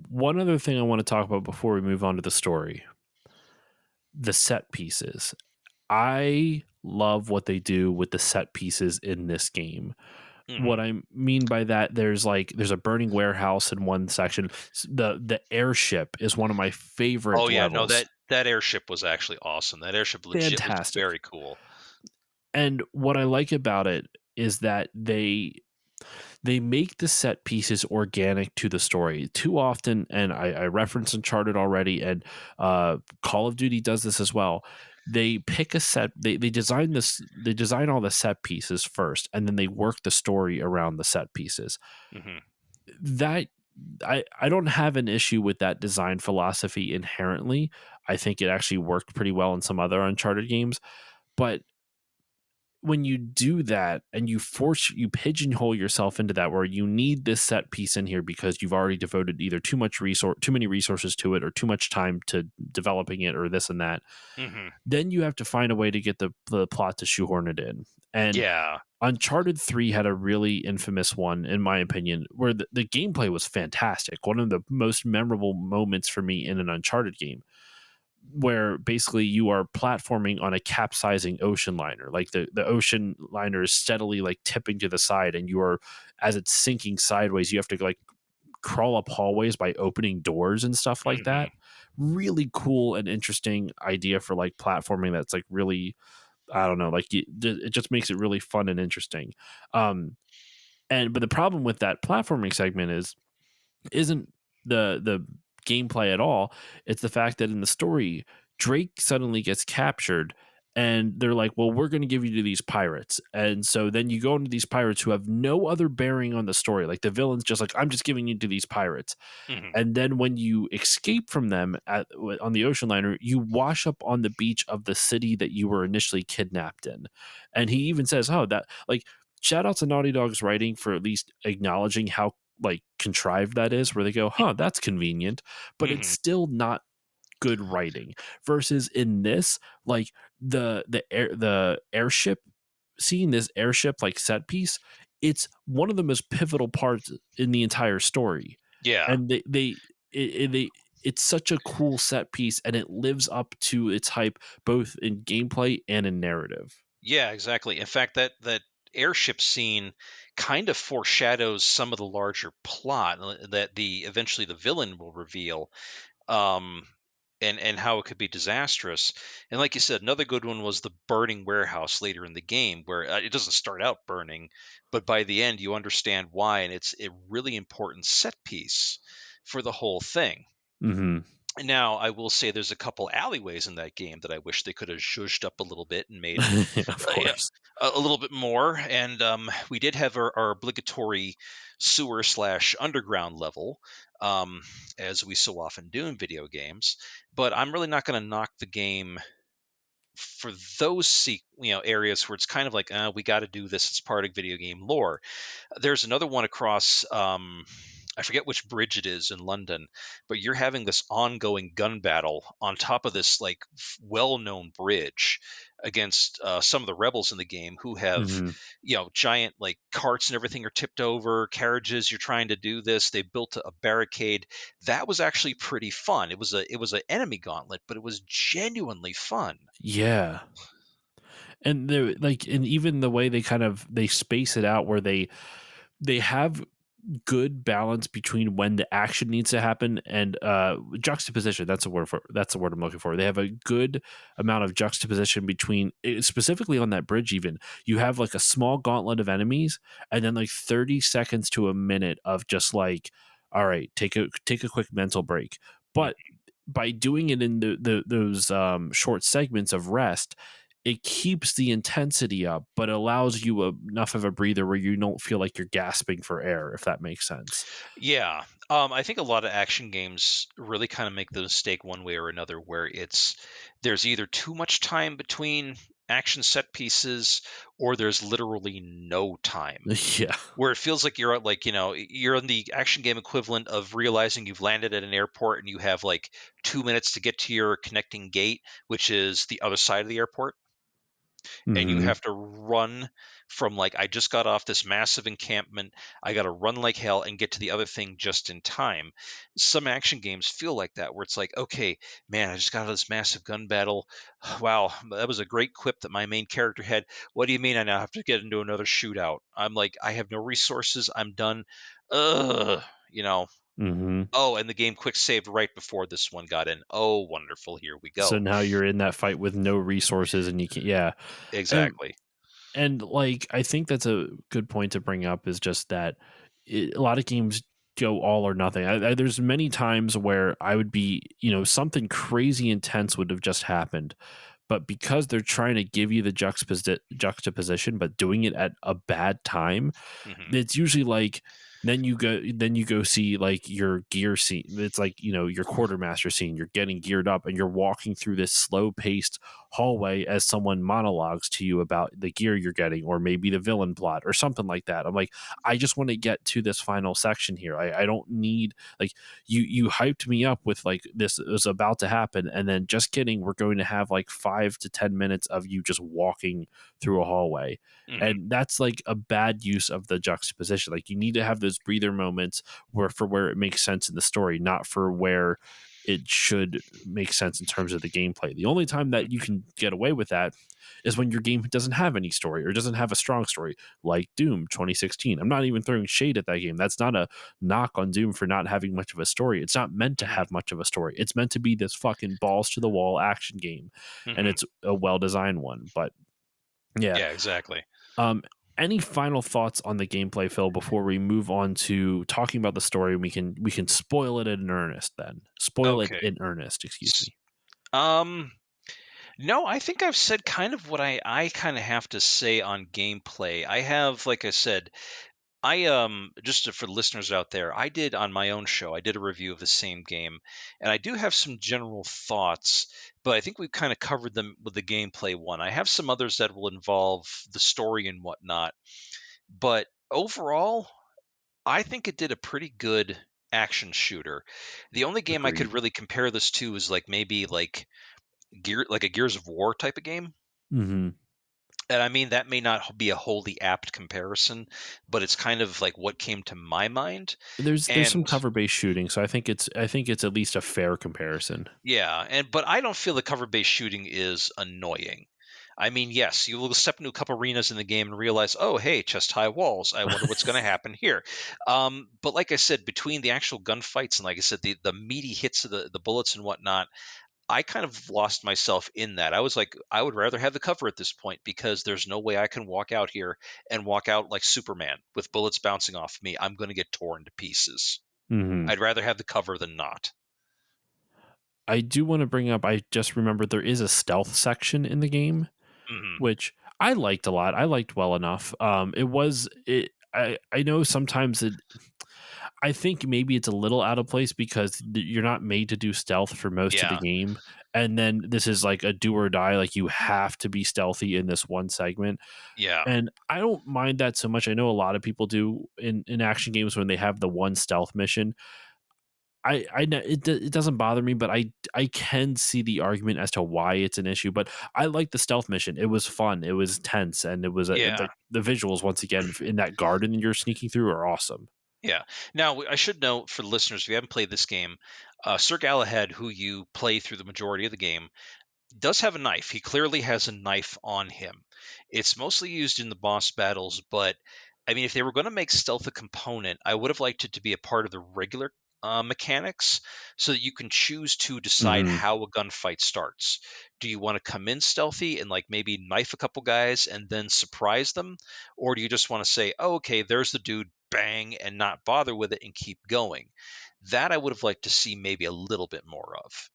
One other thing I want to talk about before we move on to the story, the set pieces. I love what they do with the set pieces in this game. Hmm. What I mean by that, there's a burning warehouse in one section. The airship is one of my Oh favorite yeah, no, levels. that airship was actually awesome. That airship legit was Fantastic. very cool. And what I like about it is that they make the set pieces organic to the story too often. And I referenced Uncharted already, and Call of Duty does this as well. They pick a set, they design this, they design all the set pieces first, and then they work the story around the set pieces. Hmm. That I don't have an issue with that design philosophy inherently. I think it actually worked pretty well in some other Uncharted games. But when you do that and you pigeonhole yourself into that, where you need this set piece in here because you've already devoted either too many resources to it, or too much time to developing it, or this and that, Hmm. then you have to find a way to get the plot to shoehorn it in. And Yeah. Uncharted 3 had a really infamous one, in my opinion, where the gameplay was fantastic. One of the most memorable moments for me in an Uncharted game, where basically you are platforming on a capsizing ocean liner. Like the ocean liner is steadily like tipping to the side, and you are, as it's sinking sideways, you have to like crawl up hallways by opening doors and stuff like Hmm. that. Really cool and interesting idea for like platforming that's like really, I don't know, like it just makes it really fun and interesting. Um but the problem with that platforming segment isn't the gameplay at all. It's the fact that in the story, Drake suddenly gets captured, and they're like, "Well, we're going to give you to these pirates." And so then you go into these pirates who have no other bearing on the story. Like the villain's just like, "I'm just giving you to these pirates." Hmm. And then when you escape from them on the ocean liner, you wash up on the beach of the city that you were initially kidnapped in. And he even says, "Oh, that like." Shout out to Naughty Dog's writing for at least acknowledging how like contrived that is, where they go, "Huh, that's convenient," but it's Hmm. still not good writing. Versus in this, like the airship, seeing this airship like set piece, it's one of the most pivotal parts in the entire story. Yeah. And they it's such a cool set piece, and it lives up to its hype both in gameplay and in narrative. Yeah, exactly. In fact, that airship scene kind of foreshadows some of the larger plot that the eventually the villain will reveal, um, and how it could be disastrous. And like you said, another good one was the burning warehouse later in the game, where it doesn't start out burning, but by the end you understand why, and it's a really important set piece for the whole thing. Hmm. Now, I will say there's a couple alleyways in that game that I wish they could have zhuzhed up a little bit and made Of yeah, course. a little bit more. And we did have our obligatory sewer slash underground level, um, as we so often do in video games. But I'm really not going to knock the game for those areas where it's kind of like we got to do this. It's part of video game lore. There's another one across, I forget which bridge it is in London, but you're having this ongoing gun battle on top of this like well-known bridge against some of the rebels in the game who have, Hmm. giant like carts and everything are tipped over, carriages. You're trying to do this. They built a barricade. That was actually pretty fun. It was an enemy gauntlet, but it was genuinely fun. Yeah. And they're like, and even the way they space it out, where they have good balance between when the action needs to happen, and juxtaposition. That's the word I'm looking for. They have a good amount of juxtaposition between, specifically on that bridge. Even you have like a small gauntlet of enemies, and then like 30 seconds to a minute of just like, all right, take a quick mental break. But by doing it in those short segments of rest, it keeps the intensity up, but allows you enough of a breather where you don't feel like you're gasping for air, if that makes sense. Yeah. I think a lot of action games really kind of make the mistake one way or another where there's either too much time between action set pieces, or there's literally no time. Yeah. Where it feels like you're at, like, you're in the action game equivalent of realizing you've landed at an airport and you have like 2 minutes to get to your connecting gate, which is the other side of the airport, and you Hmm. have to run from, like, I just got off this massive encampment. I got to run like hell and get to the other thing just in time. Some action games feel like that, where it's like, okay, man, I just got out of this massive gun battle. Wow, that was a great quip that my main character had. What do you mean I now have to get into another shootout? I'm like, I have no resources. I'm done. Ugh, you know. Hmm. Oh, and the game quick saved right before this one got in. Oh, wonderful. Here we So go. now you're in that fight with no resources, and you can't. Yeah, and Exactly. like I think that's a good point to bring up is just that a lot of games go all or nothing. There's many times where I would be, something crazy intense would have just happened, but because they're trying to give you the juxtaposition, but doing it at a bad time, Hmm. it's usually like then you go see like your gear scene. It's like, your quartermaster scene. You're getting geared up and you're walking through this slow paced hallway as someone monologues to you about the gear you're getting, or maybe the villain plot or something like that. I'm like, I just want to get to this final section here. I don't need, like, you hyped me up with like this is about to happen, and then just kidding, we're going to have like 5 to 10 minutes of you just walking through a hallway. Hmm. And that's like a bad use of the juxtaposition. Like, you need to have those breather moments where it makes sense in the story, not for where it should make sense in terms of the gameplay. The only time that you can get away with that is when your game doesn't have any story or doesn't have a strong story, like Doom 2016. I'm not even throwing shade at that game. That's not a knock on Doom for not having much of a story. It's not meant to Hmm. have much of a story. It's meant to be this fucking balls to the wall action game, and Hmm. it's a well designed one. But yeah, Yeah, exactly. um, any final thoughts on the gameplay, Phil, before we move on to talking about the story? We can spoil it in earnest. Then spoil it Okay. in earnest. Excuse S- me. Um, no, I think I've said kind of what I kind of have to say on gameplay. I have, like I said, for the listeners out there, I did on my own show, I did a review of the same game, and I do have some general thoughts, but I think we've kind of covered them with the gameplay one. I have some others that will involve the story and whatnot, but overall, I think it did a pretty good action shooter. The only game I could Agreed. really compare this to is like maybe like a Gears of War type of game. Hmm. And I mean, that may not be a wholly apt comparison, but it's kind of like what came to my mind. There's some And cover based shooting, so I think it's at least a fair comparison. yeah, but I don't feel the cover-based shooting is annoying. I mean, yes, you will step into a couple arenas in the game and realize, oh, hey, chest high walls. I wonder what's going to happen here. But like I said, between the actual gunfights and, like I said, the meaty hits of the bullets and whatnot, I kind of lost myself in that. I was like, I would rather have the cover at this point, because there's no way I can walk out here and walk out like Superman with bullets bouncing off me. I'm going to get torn to pieces. Hmm. I'd rather have the cover than not. I do want to bring up. I just remembered there is a stealth section in the game, Hmm. which I liked a lot. I liked well enough. It was it. I know sometimes it. I think maybe it's a little out of place because you're not made to do stealth for most of the Yeah, game. And then this is like a do or die. Like, you have to be stealthy in this one segment. yeah, And I don't mind that so much. I know a lot of people do in action games when they have the one stealth mission. I know it doesn't bother me, but I can see the argument as to why it's an issue. But I like the stealth mission. It was fun. It was tense, and it was yeah. like the visuals once again in that garden you're sneaking through are awesome. Yeah. Now, I should note for the listeners, if you haven't played this game, Sir Galahad, who you play through the majority of the game, does have a knife. He clearly has a knife on him. It's mostly used in the boss battles, but I mean, if they were going to make stealth a component, I would have liked it to be a part of the regular mechanics, so that you can choose to decide Hmm. how a gunfight starts. Do you want to come in stealthy and like maybe knife a couple guys and then surprise them? Or do you just want to say, oh, okay, there's the dude, bang, and not bother with it and keep going? That I would have liked to see maybe a little bit more of.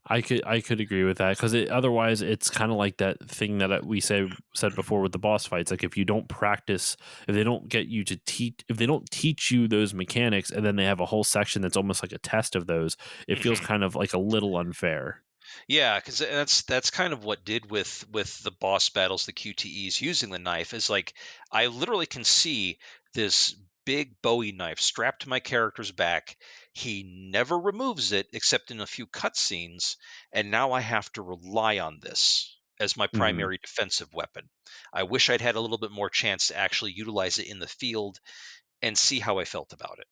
I could agree with that because otherwise it's kind of like that thing that we said before with the boss fights. Like, if you don't practice, if they don't get you to teach, if they don't teach you those mechanics, and then they have a whole section that's almost like a test of those, it feels Mhm. kind of like a little unfair. Yeah, because that's kind of what did with the boss battles, the QTEs using the knife is like I literally can see this big Bowie knife strapped to my character's back. He never removes it except in a few cutscenes, and now I have to rely on this as my Mhm. primary defensive weapon. I wish I'd had a little bit more chance to actually utilize it in the field and see how I felt about it.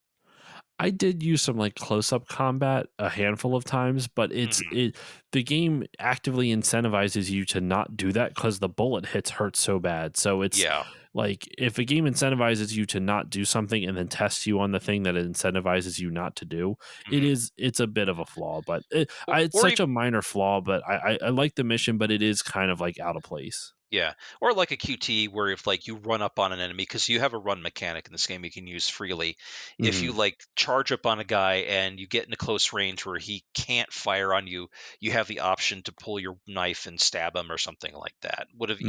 I did use some like close up combat a handful of times, but Hmm. the game actively incentivizes you to not do that because the bullet hits hurt so bad. So it's Yeah. like if a game incentivizes you to not do something and then tests you on the thing that it incentivizes you not to do, Hmm. it's a bit of a flaw, but it's Or such a minor flaw. But I like the mission, but it is kind of like out of place. Yeah, or like a QT where if like you run up on an enemy because you have a run mechanic in this game you can use freely. If you Hmm. like charge up on a guy and you get in a close range where he can't fire on you, you have the option to pull your knife and stab him or something like that. Would have Hmm.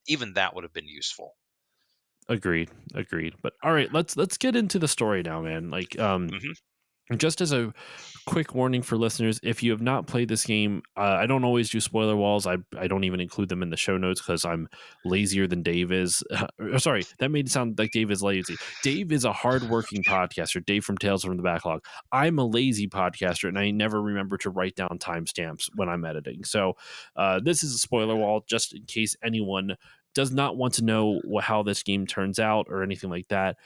even that would have been useful. Agreed, agreed. But all right, let's get into the story now, man. Like, Hmm. just as a quick warning for listeners, if you have not played this game, I don't always do spoiler walls. I don't even include them in the show notes because I'm lazier than Dave is. Sorry, that made it sound like Dave is lazy. Dave is a hardworking podcaster. Dave from Tales from the Backlog. I'm a lazy podcaster, and I never remember to write down timestamps when I'm editing. So this is a spoiler wall just in case anyone does not want to know how this game turns out or anything like that.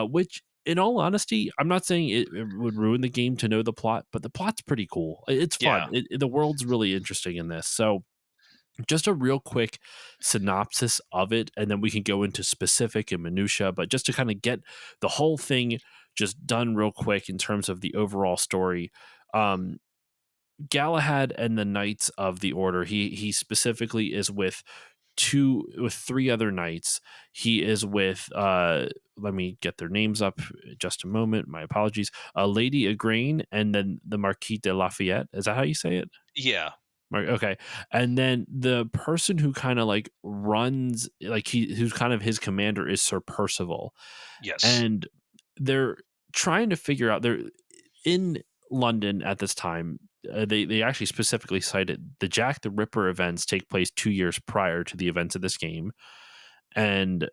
Which in all honesty, I'm not saying it would ruin the game to know the plot, but the plot's pretty cool. It's fun. Yeah. The world's really interesting in this. So, just a real quick synopsis of it, and then we can go into specific and minutia. But just to kind of get the whole thing just done real quick in terms of the overall story. Um, Galahad and the Knights of the Order. He specifically is with three other knights. He is with let me get their names up just a moment. My apologies. Lady Igraine and then the Marquis de Lafayette. Is that how you say it? Yeah. Okay. And then the person who kind of like runs like who's kind of his commander is Sir Percival. Yes. And they're trying to figure out they're in London at this time. They actually specifically cited the Jack the Ripper events take place 2 years prior to the events of this game, and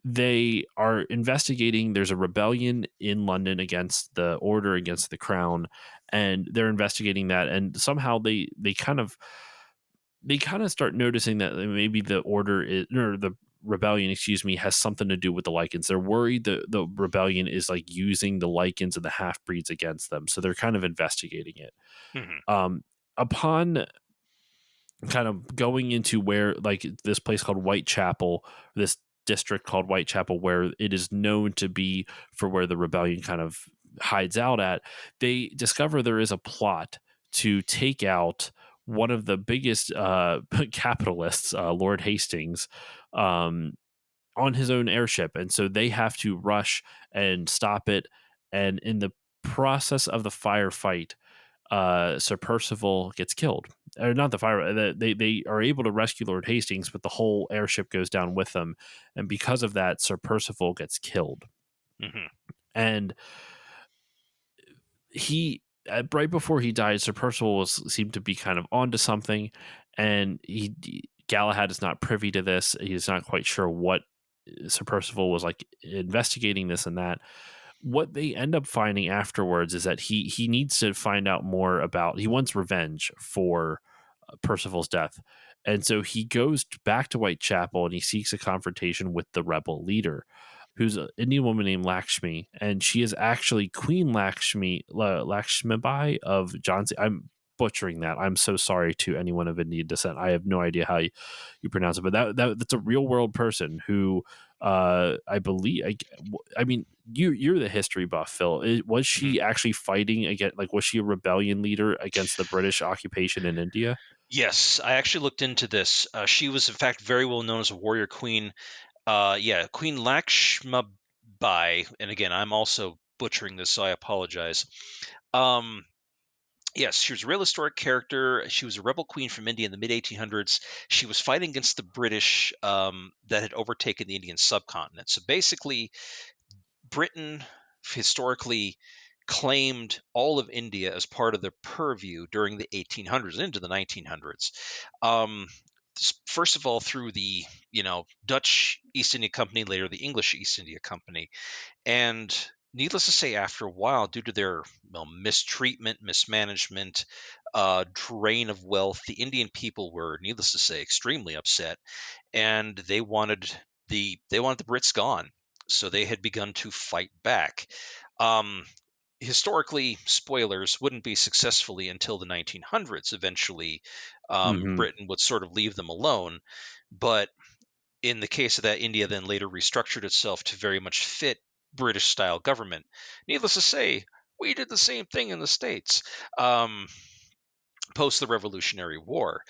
they are investigating. There's a rebellion in London against the order, against the crown, and they're investigating that. And somehow they kind of start noticing that maybe the order is or the rebellion, excuse me, has something to do with the Lycans. They're worried the rebellion is like using the Lycans and the half breeds against them, so they're kind of investigating it. Hmm. Upon kind of going into where like this place called Whitechapel, this district called Whitechapel, where it is known to be for where the rebellion kind of hides out at, they discover there is a plot to take out one of the biggest capitalists, Lord Hastings, um, on his own airship. And so they have to rush and stop it. And in the process of the firefight, Sir Percival gets killed. Or not the fire. They are able to rescue Lord Hastings, but the whole airship goes down with them, and because of that, Sir Percival gets killed. Hmm. And he right before he died, Sir Percival seemed to be kind of onto something, and Galahad is not privy to this. He's not quite sure what Sir Percival was like investigating this and that. What they end up finding afterwards is that he needs to find out more about. He wants revenge for Percival's death, and so he goes back to Whitechapel and he seeks a confrontation with the rebel leader, who's an Indian woman named Lakshmi, and she is actually Queen Lakshmibai of Jhansi. I'm butchering that. I'm so sorry to anyone of Indian descent. I have no idea how you pronounce it, but that's a real world person who I believe. I mean, you're the history buff, Phil. Was Hmm. she actually fighting against? Like, was she a rebellion leader against the British occupation in India? Yes, I actually looked into this. She was, in fact, very well known as a warrior queen. Yeah, Queen Lakshmabai, and again, I'm also butchering this, so I apologize. Um, yes, she was a real historic character. She was a rebel queen from India in the mid 1800s. She was fighting against the British that had overtaken the Indian subcontinent. So basically, Britain historically claimed all of India as part of their purview during the 1800s and into the 1900s. Um, First of all, through the Dutch East India Company, later the English East India Company, and needless to say, after a while, due to their mistreatment, mismanagement, drain of wealth, the Indian people were, needless to say, extremely upset, and they wanted the Brits gone. So they had begun to fight back. Um, Historically, spoilers, wouldn't be successfully until the 1900s. Eventually, Hmm. Britain would sort of leave them alone. But in the case of that, India then later restructured itself to very much fit British style government. Needless to say, we did the same thing in the States um, post the Revolutionary War.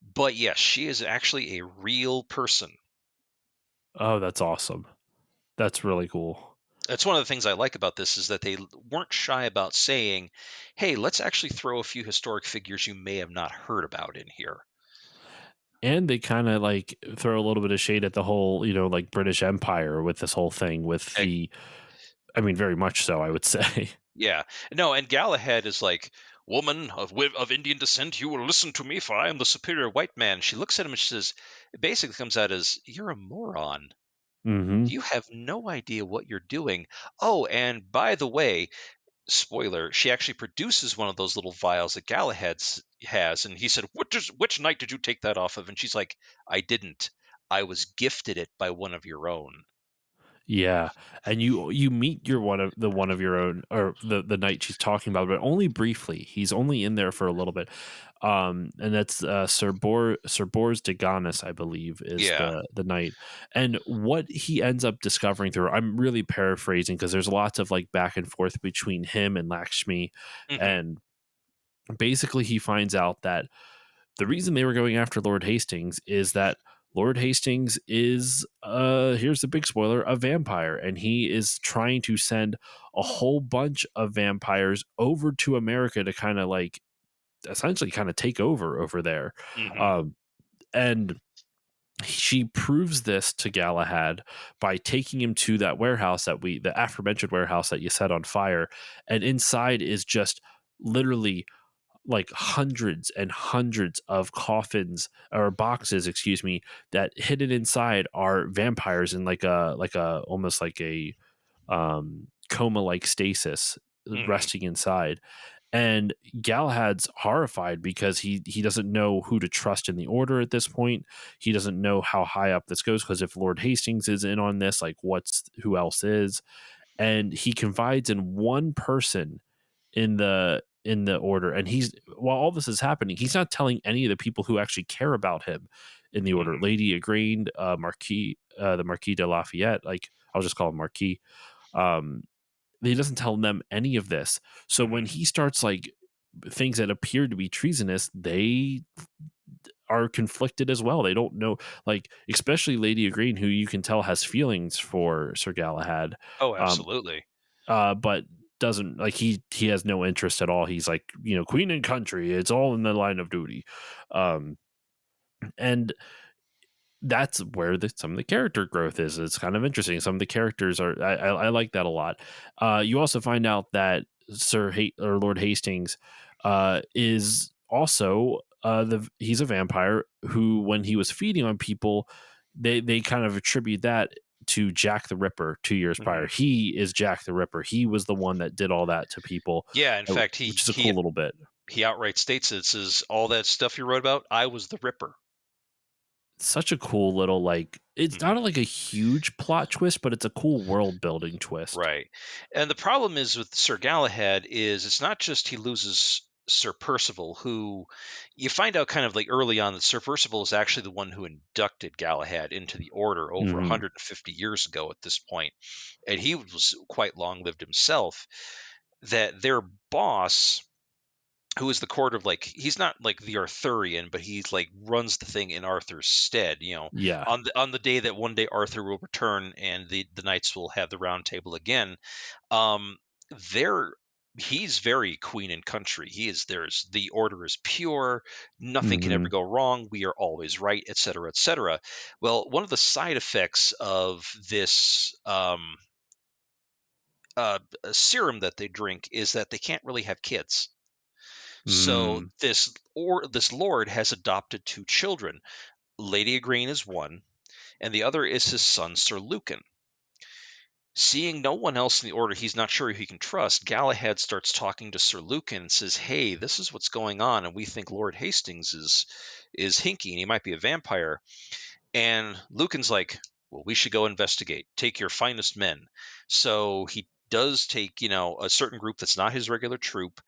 But yes, she is actually a real person. Oh, that's awesome. That's really cool. That's one of the things I like about this is that they weren't shy about saying, "Hey, let's actually throw a few historic figures you may have not heard about in here." And they kind of like throw a little bit of shade at the whole, like British Empire with this whole thing with Eh, I mean, very much so, I would say. yeah, no, and Galahad is like, "Woman of Indian descent, you will listen to me, for I am the superior white man." She looks at him and she says, it basically comes out as, "You're a moron. Hmm. You have no idea what you're doing. Oh, and by the way, spoiler, she actually produces one of those little vials that Galahad has, and he said, which knight did you take that off of?" And she's like, "I didn't. I was gifted it by one of your own." Yeah, and you meet your one of your own, or the knight she's talking about, but only briefly. He's only in there for a little bit, and that's Sir Bors de Ganis, I believe, is Yeah. the knight. And what he ends up discovering through, I'm really paraphrasing because there's lots of like back and forth between him and Lakshmi, Hmm. and basically he finds out that the reason they were going after Lord Hastings is that Lord Hastings is here's the big spoiler, a vampire, and he is trying to send a whole bunch of vampires over to America to kind of like essentially kind of take over there. Hmm. Um and she proves this to Galahad by taking him to that warehouse the aforementioned warehouse that you set on fire, and inside is just literally like hundreds and hundreds of coffins or boxes, excuse me, that hidden inside are vampires in like a almost like a coma like stasis Hmm. resting inside. And Galahad's horrified because he doesn't know who to trust in the order at this point. He doesn't know how high up this goes because if Lord Hastings is in on this, like who else is? And he confides in one person in the order, and he's while all this is happening, he's not telling any of the people who actually care about him in the order. Hmm. Lady Igraine, the Marquis de Lafayette, like I'll just call him Marquis. Um, he doesn't tell them any of this. So when Hmm. he starts like things that appear to be treasonous, they are conflicted as well. They don't know, like especially Lady Igraine, who you can tell has feelings for Sir Galahad. Oh, Um, absolutely. but doesn't like he has no interest at all. He's like, queen and country, it's all in the line of duty. um and that's where some of the character growth is. It's kind of interesting. Some of the characters are I like that a lot. You also find out that or Lord Hastings is also he's a vampire who, when he was feeding on people, they kind of attribute that to Jack the Ripper 2 years prior. Hmm. He is Jack the Ripper. He was the one that did all that to people, Yeah, in fact, which is a he cool little bit. he outright states it. Says, "All that stuff you wrote about, I was the Ripper." Such a cool little like it's Hmm. not like a huge plot twist, but it's a cool world building twist. Right. And the problem is with Sir Galahad is it's not just he loses Sir Percival, who you find out kind of like early on that Sir Percival is actually the one who inducted Galahad into the order over Hmm. 150 years ago at this point. And he was quite long lived himself. That their boss, who is the court of, like, he's not like the Arthurian, but he's like runs the thing in Arthur's stead. Yeah. On the day that one day Arthur will return and the knights will have the round table again. Um, there he's very queen and country. There's the order is pure, nothing can ever Hmm. go wrong. We are always right, etc., etc. Well, one of the side effects of this a serum that they drink is that they can't really have kids. So Mm. this lord has adopted two children. Lady Green is one, and the other is his son Sir Lucan. Seeing no one else in the order he's not sure who he can trust, Galahad starts talking to Sir Lucan and says, "Hey, this is what's going on, and we think Lord Hastings is hinky and he might be a vampire." And Lucan's like, "Well, we should go investigate. Take your finest men." So he does take, a certain group that's not his regular troop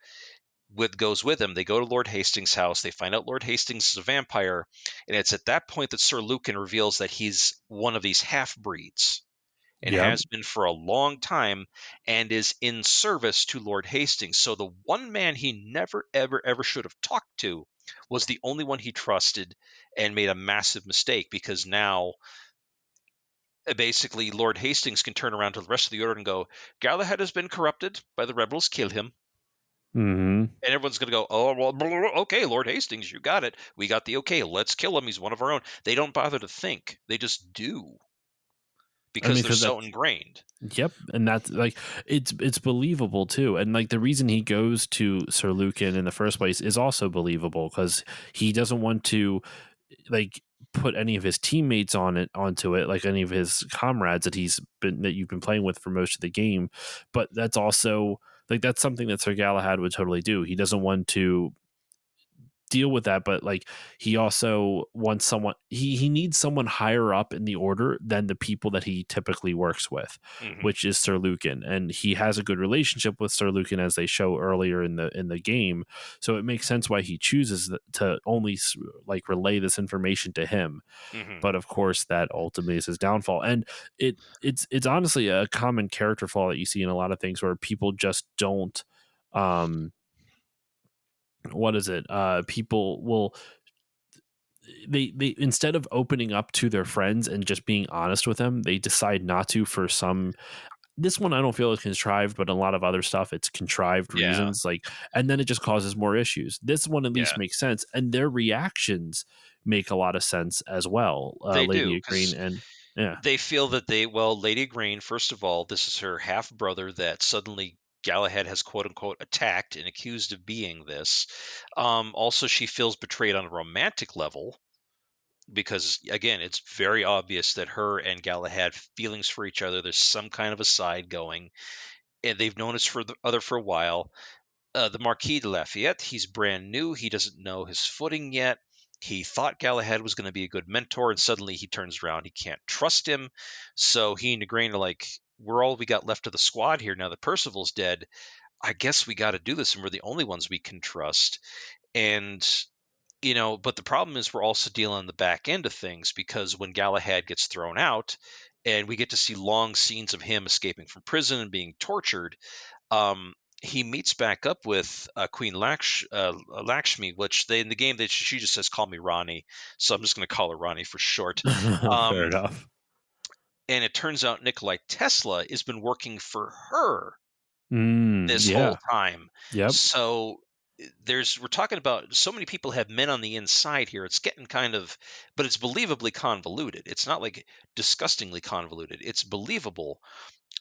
goes with him. They go to Lord Hastings' house. They find out Lord Hastings is a vampire, and it's at that point that Sir Lucan reveals that he's one of these half breeds and Yep. has been for a long time and is in service to Lord Hastings. So the one man he never, ever, ever should have talked to was the only one he trusted and made a massive mistake because now basically Lord Hastings can turn around to the rest of the order and go, "Galahad has been corrupted by the rebels, kill him." Hmm. And everyone's going to go, "Oh, well, okay, Lord Hastings, you got it. We got the okay. Let's kill him. He's one of our own." They don't bother to think. They just do I because mean, they're because so that's ingrained. yep, and that's like it's believable too, and like the reason he goes to Sir Lucan in the first place is also believable because he doesn't want to like put any of his teammates onto it, like any of his comrades that you've been playing with for most of the game. But that's also like that's something that Sir Galahad would totally do. He doesn't want to deal with that, but like he also wants someone he needs someone higher up in the order than the people that he typically works with, Hmm. which is Sir Lucan, and he has a good relationship with Sir Lucan as they show earlier in the game. So it makes sense why he chooses to only like relay this information to him. Hmm. But of course that ultimately is his downfall, and it's honestly a common character flaw that you see in a lot of things where people just don't um what is it people will they instead of opening up to their friends and just being honest with them, they decide not to for some this one I don't feel is contrived, but a lot of other stuff it's contrived Yeah. reasons, like, and then it just causes more issues. This one at least Yeah. makes sense, and their reactions make a lot of sense as well. They do Lady Green because and yeah. they feel that well, Lady Green, first of all, this is her half brother that suddenly Galahad has quote unquote attacked and accused of being this. Also, she feels betrayed on a romantic level because, again, it's very obvious that her and Galahad feelings for each other. There's some kind of a side going, and they've known us for the other for a while. The Marquis de Lafayette, he's brand new. He doesn't know his footing yet. He thought Galahad was going to be a good mentor, and suddenly he turns around. He can't trust him. So he and Igraine are like, "We're all we got left of the squad here now that Percival's dead. I guess we got to do this, and we're the only ones we can trust." And but the problem is we're also dealing on the back end of things because when Galahad gets thrown out, and we get to see long scenes of him escaping from prison and being tortured, um, he meets back up with Queen Lakshmi, which they in the game that she just says, "Call me Ronnie," so I'm just going to call her Ronnie for short. Fair Um, enough. and it turns out Nikolai Tesla has been working for her this whole Yeah. time. Yep. So we're talking about so many people have men on the inside here. It's getting kind of, but it's believably convoluted. It's not like disgustingly convoluted. It's believable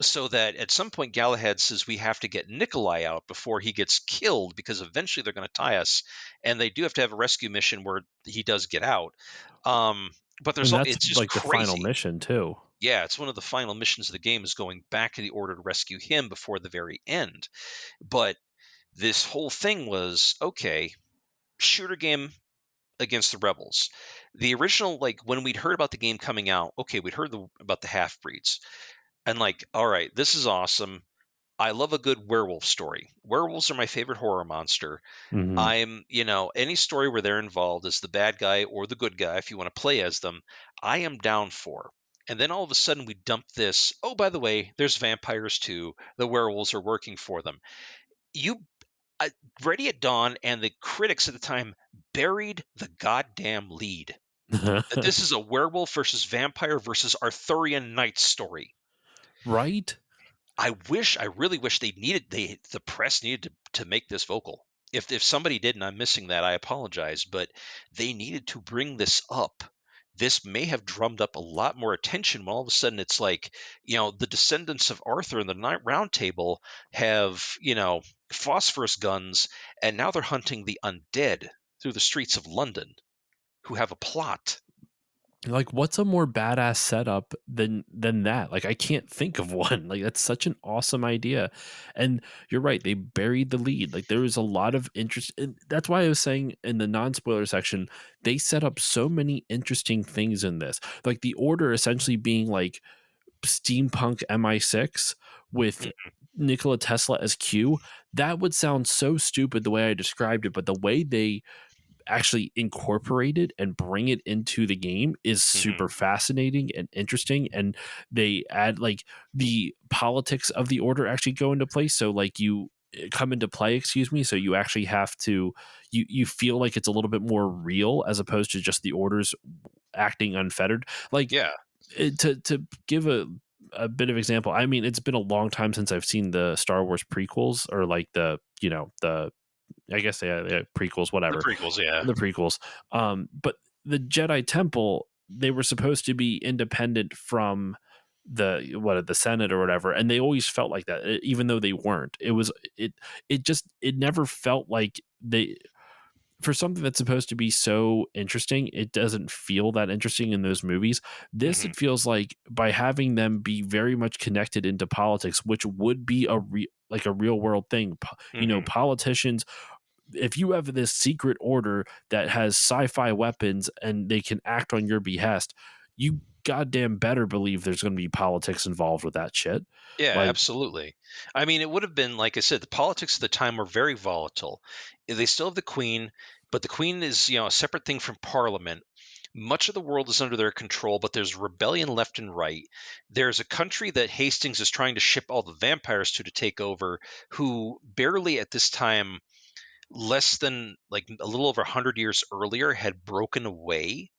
so that at some point Galahad says we have to get Nikolai out before he gets killed because eventually they're going to tie us, and they do have to have a rescue mission where he does get out. Um, but And that's it's just like the final crazy. mission too. Yeah, it's one of the final missions of the game is going back to the Order to rescue him before the very end. But this whole thing was okay, shooter game against the rebels. The original, like when we'd heard about the game coming out, okay, we'd heard about the half breeds, and like, all right, this is awesome. I love a good werewolf story. Werewolves are my favorite horror monster. Hmm. Any story where they're involved as the bad guy or the good guy, if you want to play as them, I am down for. And then all of a sudden we dump this. Oh, by the way, there's vampires too. The werewolves are working for them. You, uh, Ready at Dawn and the critics at the time buried the goddamn lead that this is a werewolf versus vampire versus Arthurian knight story. Right. I really wish the press needed to make this vocal. If somebody did and I'm missing that, I apologize, but they needed to bring this up this may have drummed up a lot more attention when all of a sudden it's like, the descendants of Arthur and the Round Table have, phosphorus guns, and now they're hunting the undead through the streets of London who have a plot. Like, what's a more badass setup than that? Like, I can't think of one. Like, that's such an awesome idea. And you're right, they buried the lead. Like, there was a lot of interest, and that's why I was saying in the non-spoiler section, they set up so many interesting things in this. Like the Order essentially being like steampunk MI6 with Mhm, Nikola Tesla as Q. That would sound so stupid the way I described it, but the way they actually incorporate it and bring it into the game is mhm. super fascinating and interesting. And they add like the politics of the Order actually go into place, so like you come into play, excuse me, so you actually have to, you feel like it's a little bit more real as opposed to just the Orders acting unfettered. Like Yeah. to give a bit of example, I mean, it's been a long time since I've seen the Star Wars prequels, or like the, the, I guess they prequels, The whatever, prequels, yeah. the prequels. But the Jedi Temple, they were supposed to be independent from the Senate or whatever, and they always felt like that, even though they weren't. It it never felt like they, for something that's supposed to be so interesting, it doesn't feel that interesting in those movies. This, Mhm, it feels like by having them be very much connected into politics, which would be like a real world thing. mhm. Politicians, if you have this secret order that has sci-fi weapons and they can act on your behest, you goddamn better believe there's going to be politics involved with that shit. Yeah, Like, absolutely. I mean, it would have been, like I said, the politics at the time were very volatile. They still have the queen, but the queen is, a separate thing from parliament. Much of the world is under their control, but there's rebellion left and right. There's a country that Hastings is trying to ship all the vampires to take over, who barely at this time, less than like a little over 100 years earlier, had broken away.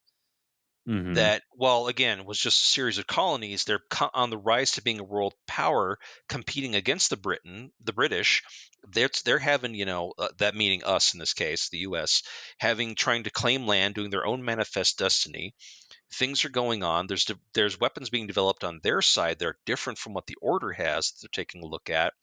mhm, That, while again was just a series of colonies, they're on the rise to being a world power, competing against the British. They're having, that meaning us in this case, the U.S., having trying to claim land, doing their own manifest destiny. Things are going on. There's weapons being developed on their side that are different from what the Order has, that they're taking a look at.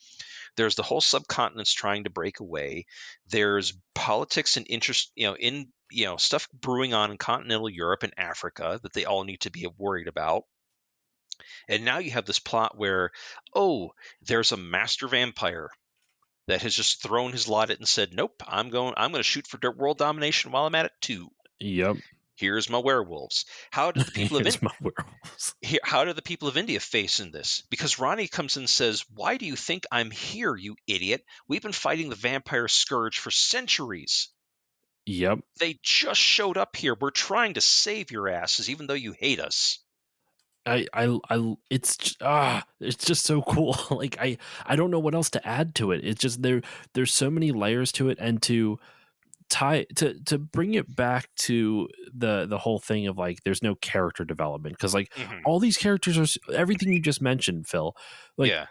There's the whole subcontinents trying to break away. There's politics and interest, in stuff brewing on in continental Europe and Africa that they all need to be worried about. And now you have this plot where, oh, there's a master vampire that has just thrown his lot at it and said, "Nope, I'm going to shoot for world domination while I'm at it too. yep. Here's my werewolves." How did the people of Here's my werewolves. how do the people of India face in this? Because Ronnie comes in and says, "Why do you think I'm here, you idiot? We've been fighting the vampire scourge for centuries. Yep. They just showed up here. We're trying to save your asses, even though you hate us." It's just so cool. Like I don't know what else to add to it. It's just there's so many layers to it, and to tie to bring it back to the whole thing of like there's no character development, because like Hmm. all these characters are everything you just mentioned, Phil. Like Yeah.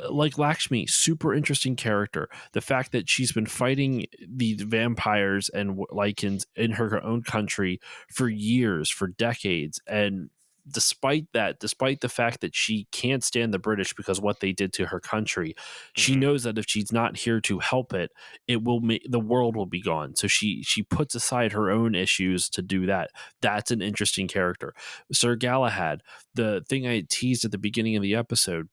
like Lakshmi, super interesting character. The fact that she's been fighting the vampires and lichens in her own country for years, for decades, and despite that, despite the fact that she can't stand the British because what they did to her country, she Hmm. knows that if she's not here to help it, it will make the world will be gone. So she puts aside her own issues to do that. That's an interesting character. Sir Galahad, the thing I teased at the beginning of the episode,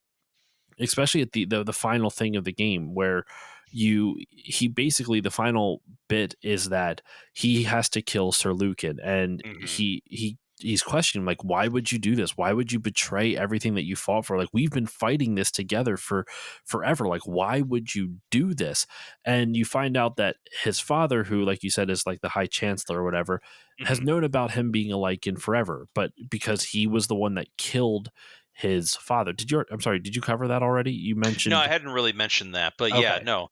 especially at the final thing of the game, where he basically, the final bit is that he has to kill Sir Lucan, and Hmm. he's questioning, like, why would you do this? Why would you betray everything that you fought for? Like, we've been fighting this together for forever. Like, why would you do this? And you find out that his father, who, like you said, is like the High Chancellor or whatever, has Hmm. known about him being a Lycan forever, but because he was the one that killed his father. I'm sorry, did you cover that already? You No, I mentioned, hadn't really mentioned that, but yeah, okay. no.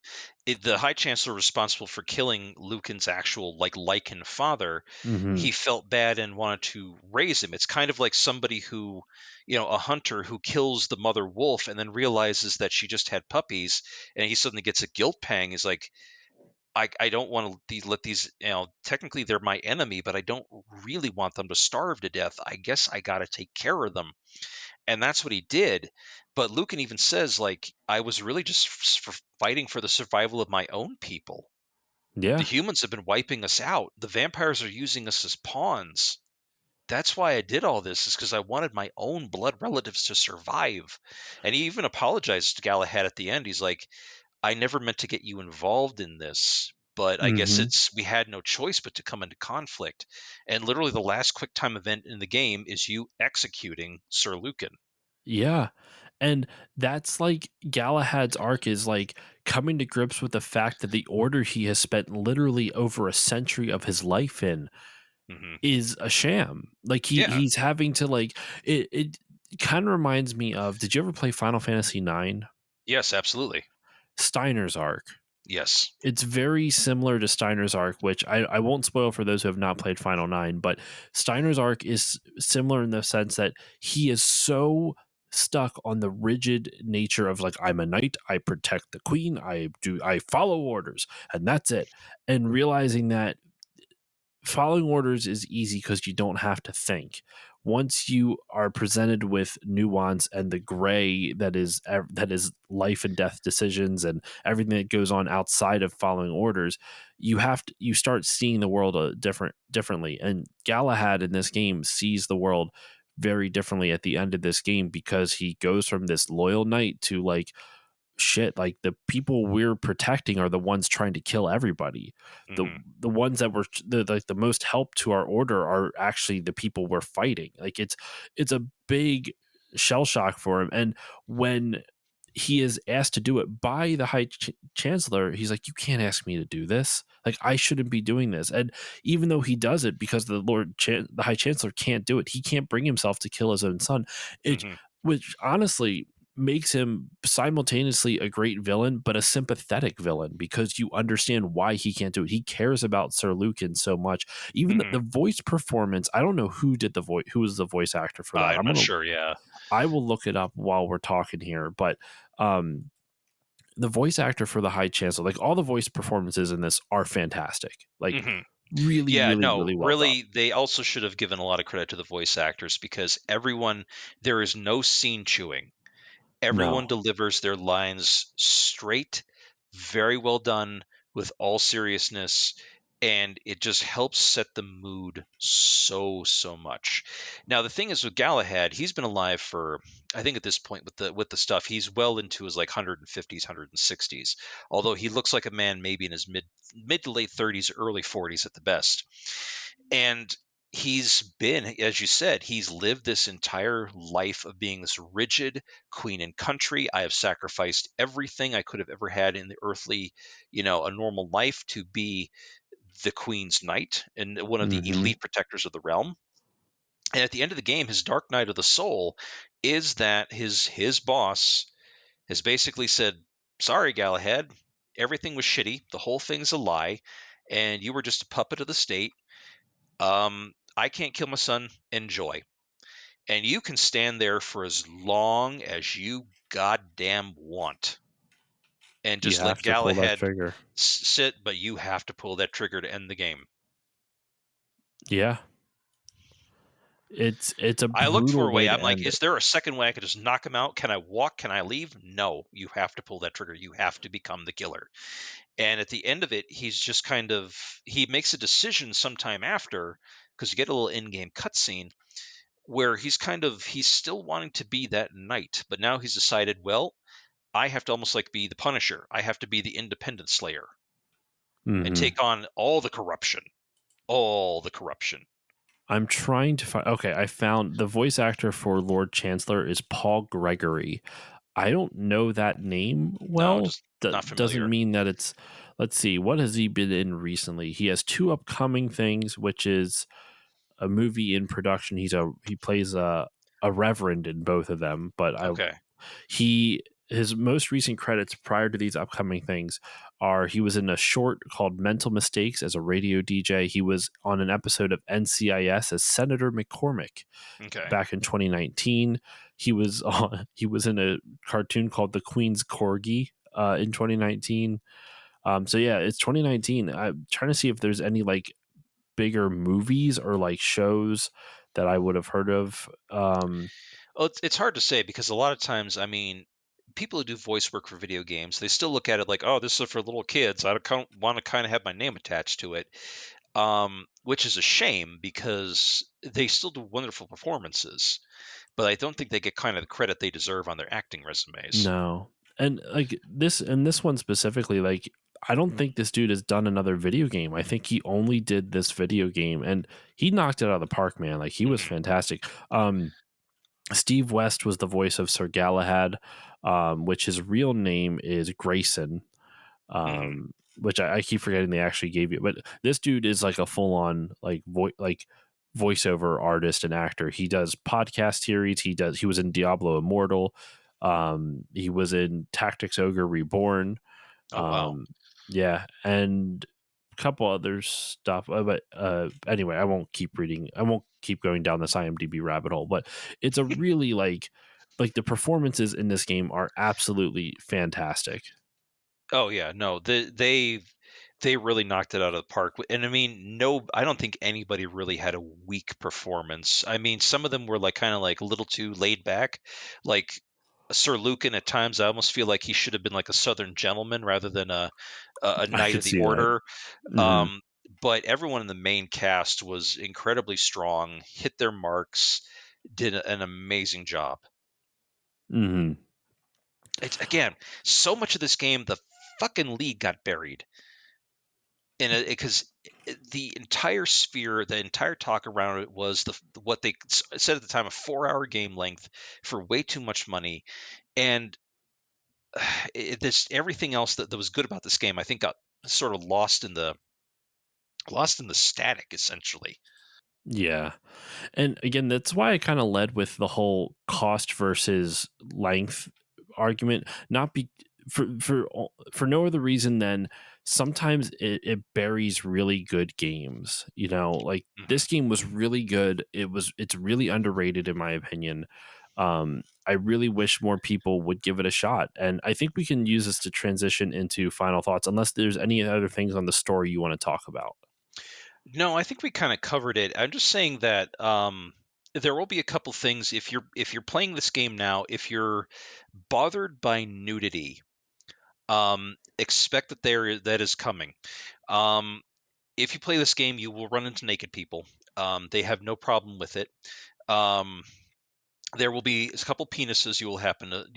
The High Chancellor responsible for killing Lucan's actual, like, Lycan father, Hmm. he felt bad and wanted to raise him. It's kind of like somebody who, a hunter who kills the mother wolf and then realizes that she just had puppies, and he suddenly gets a guilt pang. He's like, I don't want to let these, technically they're my enemy, but I don't really want them to starve to death. I guess I got to take care of them. And that's what he did. But Lucan even says, like, I was really just fighting for the survival of my own people. The Yeah. humans have been wiping us out. The vampires are using us as pawns. That's why I did all this, is because I wanted my own blood relatives to survive. And he even apologized to Galahad at the end. He's like, I never meant to get you involved in this, but I guess Hmm. we had no choice but to come into conflict. And literally the last quick time event in the game is you executing Sir Lucan. Yeah. And that's like Galahad's arc is like coming to grips with the fact that the order he has spent literally over a century of his life in Hmm. is a sham. Like Yeah. he's having to like it kind of reminds me of, did you ever play Final Fantasy 9? Yes, absolutely. Steiner's arc. Yes. It's very similar to Steiner's arc, which I won't spoil for those who have not played Final Nine, but Steiner's arc is similar in the sense that he is so stuck on the rigid nature of like, I'm a knight, I protect the queen, I follow orders, and that's it. And realizing that following orders is easy because you don't have to think. Once you are presented with nuance and the gray that is life and death decisions and everything that goes on outside of following orders, you start seeing the world differently. And Galahad in this game sees the world very differently at the end of this game because he goes from this loyal knight to like, shit, like the people we're protecting are the ones trying to kill everybody. the Hmm. the ones that were like the most help to our order are actually the people we're fighting. Like it's a big shell shock for him. And when he is asked to do it by the chancellor, he's like, you can't ask me to do this, like I shouldn't be doing this. And even though he does it because the high chancellor can't do it, he can't bring himself to kill his own son. It Hmm. Which honestly makes him simultaneously a great villain, but a sympathetic villain because you understand why he can't do it. He cares about Sir Lucan so much. Even Hmm. the voice performance, I don't know who was the voice actor for that. I'm not sure. Yeah. I will look it up while we're talking here, but um, the voice actor for the High Chancellor, like all the voice performances in this are fantastic. Like Hmm. really, Yeah, really, no, really well done. really, they also should have given a lot of credit to the voice actors, because there is no scene chewing. Everyone No. delivers their lines straight, very well done, with all seriousness, and it just helps set the mood so much. Now the thing is with Galahad, he's been alive for, I think at this point with the stuff, he's well into his like 150s, 160s. Although he looks like a man maybe in his mid to late 30s, early 40s at the best. And he's been, as you said, he's lived this entire life of being this rigid queen and country. I have sacrificed everything I could have ever had in the earthly, a normal life, to be the queen's knight and one of the Hmm. elite protectors of the realm. And at the end of the game, his dark night of the soul is that his boss has basically said, sorry, Galahad, everything was shitty, the whole thing's a lie, and you were just a puppet of the state. I can't kill my son. Enjoy. And you can stand there for as long as you goddamn want and You just let have to pull that Galahad trigger. sit, but you have to pull that trigger to end the game. Yeah. It's a I looked for brutal a way way. to I'm like, end it. is there a second way I could just knock him out? Can I walk? Can I leave? No, you have to pull that trigger. You have to become the killer. And at the end of it, he's just he makes a decision sometime after, because you get a little in-game cutscene where he's still wanting to be that knight, but now he's decided, well, I have to almost like be the Punisher. I have to be the independent slayer and Hmm. take on all the corruption. All the corruption. I'm trying to find. Okay, I found the voice actor for Lord Chancellor is Paul Gregory. I don't know that name No, well. just not That doesn't familiar. mean that it's. Let's see. What has he been in recently? He has two upcoming things, which is a movie in production. He plays a reverend in both of them. But Okay. he his most recent credits prior to these upcoming things are he was in a short called Mental Mistakes as a radio DJ. He was on an episode of NCIS as Senator McCormick Okay. back in 2019. He was in a cartoon called The Queen's Corgi in 2019. So yeah, it's 2019. I'm trying to see if there's any like bigger movies or like shows that I would have heard of. Well, it's hard to say because a lot of times, I mean, people who do voice work for video games, they still look at it like, oh, this is for little kids. I don't want to kind of have my name attached to it, which is a shame because they still do wonderful performances, but I don't think they get kind of the credit they deserve on their acting resumes. No. And like this one specifically, like I don't think this dude has done another video game. I think he only did this video game and he knocked it out of the park, man. Like he was Hmm. fantastic. Steve West was the voice of Sir Galahad, which his real name is Grayson, Hmm. which I keep forgetting they actually gave you. But this dude is like a full on like voiceover artist and actor. He does podcast series. He was in Diablo Immortal. He was in Tactics Ogre Reborn. Oh wow. Um, yeah, and a couple other stuff. But anyway, I won't keep reading. I won't keep going down this IMDb rabbit hole. But it's a really like the performances in this game are absolutely fantastic. Oh yeah, no, they really knocked it out of the park. And I mean, no, I don't think anybody really had a weak performance. I mean, some of them were like kind of like a little too laid back. Like Sir Lucan at times, I almost feel like he should have been like a Southern gentleman rather than a I knight could of the see that. order. Mhm, Um, but everyone in the main cast was incredibly strong, hit their marks, did an amazing job. mhm. It's again, so much of this game, the fucking league got buried in it because the entire sphere, the entire talk around it was what they said at the time, a 4-hour game length for way too much money, and this everything else that was good about this game, I think, got sort of lost in the static, essentially. Yeah, and again, that's why I kinda led with the whole cost versus length argument, not be for no other reason than sometimes it buries really good games, you know? Like, Hmm. this game was really good, it's really underrated in my opinion. I really wish more people would give it a shot, and I think we can use this to transition into final thoughts, unless there's any other things on the story you wanna talk about. No, I think we kind of covered it. I'm just saying that there will be a couple things if you're playing this game now, if you're bothered by nudity, expect that that is coming. Um, if you play this game, you will run into naked people. They have no problem with it. Um, there will be a couple penises you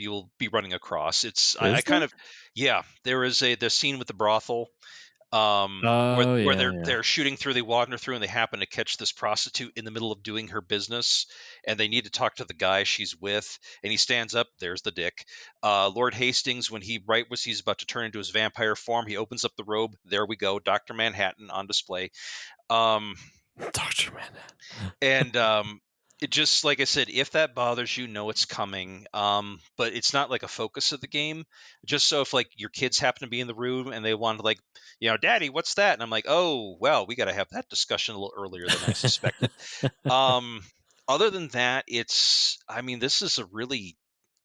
will be running across. I Is kind there? of yeah. There is the scene with the brothel Oh, where yeah, yeah. they're shooting through, they wander through, and they happen to catch this prostitute in the middle of doing her business, and they need to talk to the guy she's with, and he stands up. There's the dick. Lord Hastings, when he right was he's about to turn into his vampire form, he opens up the robe. There we go, Doctor Manhattan on display. Um, Doctor Man. and it just like I said, if that bothers you, know it's coming. But it's not like a focus of the game. Just so if like your kids happen to be in the room and they want to like, Daddy, what's that? And I'm like, oh well, we got to have that discussion a little earlier than I suspected. Um, other than that, I mean, this is a really,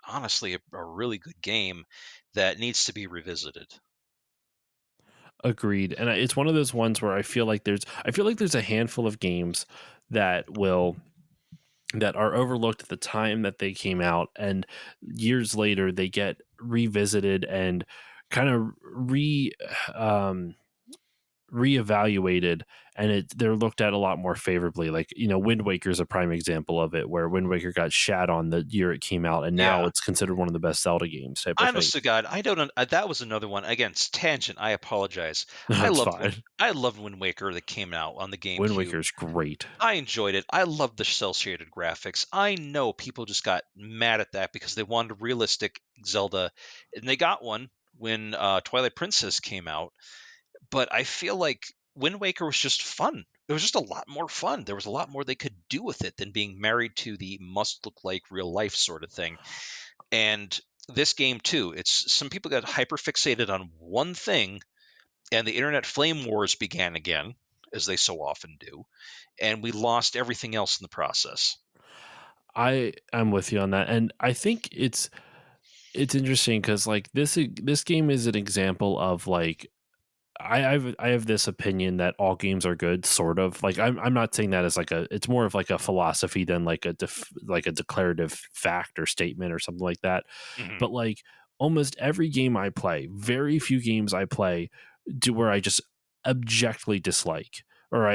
honestly, a really good game that needs to be revisited. Agreed. And it's one of those ones where I feel like there's a handful of games that will that are overlooked at the time that they came out, and years later they get revisited and kind of um reevaluated, and they're looked at a lot more favorably. Like, Wind Waker is a prime example of it, where Wind Waker got shat on the year it came out, and now Yeah. it's considered one of the best Zelda games type of thing. Honest to God, I don't. That was another one. Again, tangent. I apologize. That's fine. I loved Wind Waker that came out on the Wind GameCube. Waker is great. I enjoyed it. I loved the cell shaded graphics. I know people just got mad at that because they wanted a realistic Zelda, and they got one when Twilight Princess came out. But I feel like Wind Waker was just fun. It was just a lot more fun. There was a lot more they could do with it than being married to the must look like real life sort of thing. And this game too, it's some people got hyper fixated on one thing, and the internet flame wars began again, as they so often do, and we lost everything else in the process. I'm with you on that, and I think it's interesting because like this game is an example of like I have this opinion that all games are good, sort of. Like I'm not saying that as like a it's more of like a philosophy than like like a declarative fact or statement or something like that. Hmm. But like almost every game I play, very few games I play do where I just objectively dislike or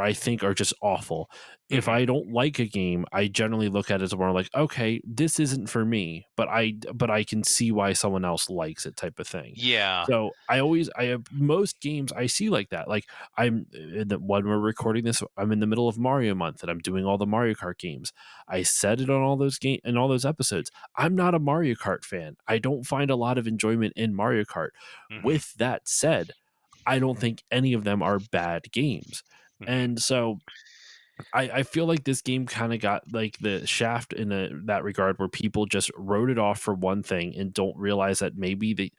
I think are just awful. If Hmm. I don't like a game, I generally look at it as more like, okay, this isn't for me, but I can see why someone else likes it type of thing. Yeah. So I have most games I see like that. Like when we're recording this, I'm in the middle of Mario month and I'm doing all the Mario Kart games. I said it on all those in all those episodes. I'm not a Mario Kart fan. I don't find a lot of enjoyment in Mario Kart. Hmm. With that said, I don't think any of them are bad games. Hmm. And so I feel like this game kind of got like the shaft in that regard where people just wrote it off for one thing and don't realize that maybe the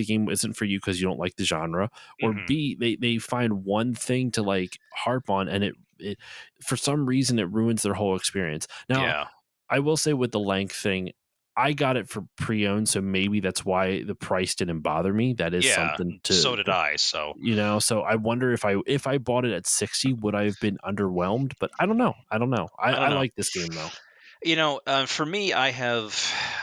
game isn't for you because you don't like the genre, or Hmm. B, they find one thing to like harp on and it for some reason it ruins their whole experience. Now, Yeah. I will say with the length thing, I got it for pre-owned, so maybe that's why the price didn't bother me. That is Yeah. something So did I. So so I wonder if I bought it at 60, would I have been underwhelmed? But I don't know. I don't know. I don't I know. like this game though. For me, I have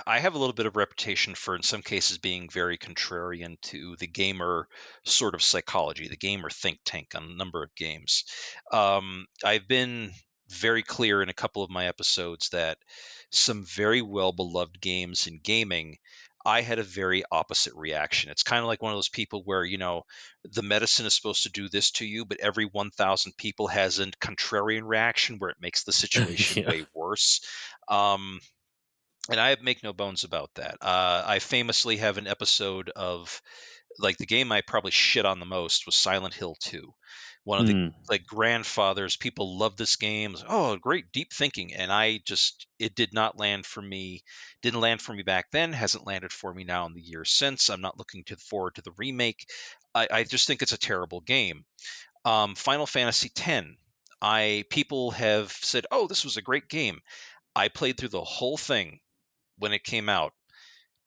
a little bit of reputation for, in some cases, being very contrarian to the gamer sort of psychology, the gamer think tank on a number of games. I've been very clear in a couple of my episodes that some very well beloved games in gaming, I had a very opposite reaction. It's kind of like one of those people where, the medicine is supposed to do this to you, but every 1,000 people has a contrarian reaction where it makes the situation Yeah, way worse. Um, and I make no bones about that. I famously have an episode of, like, the game I probably shit on the most was Silent Hill 2. One of the, mm, like, grandfathers, people love this game. Oh, great deep thinking, and I just it did not land for me. Didn't land for me back then. Hasn't landed for me now in the years since. I'm not looking forward to the remake. I just think it's a terrible game. Final Fantasy X. I People have said, "Oh, this was a great game." I played through the whole thing when it came out.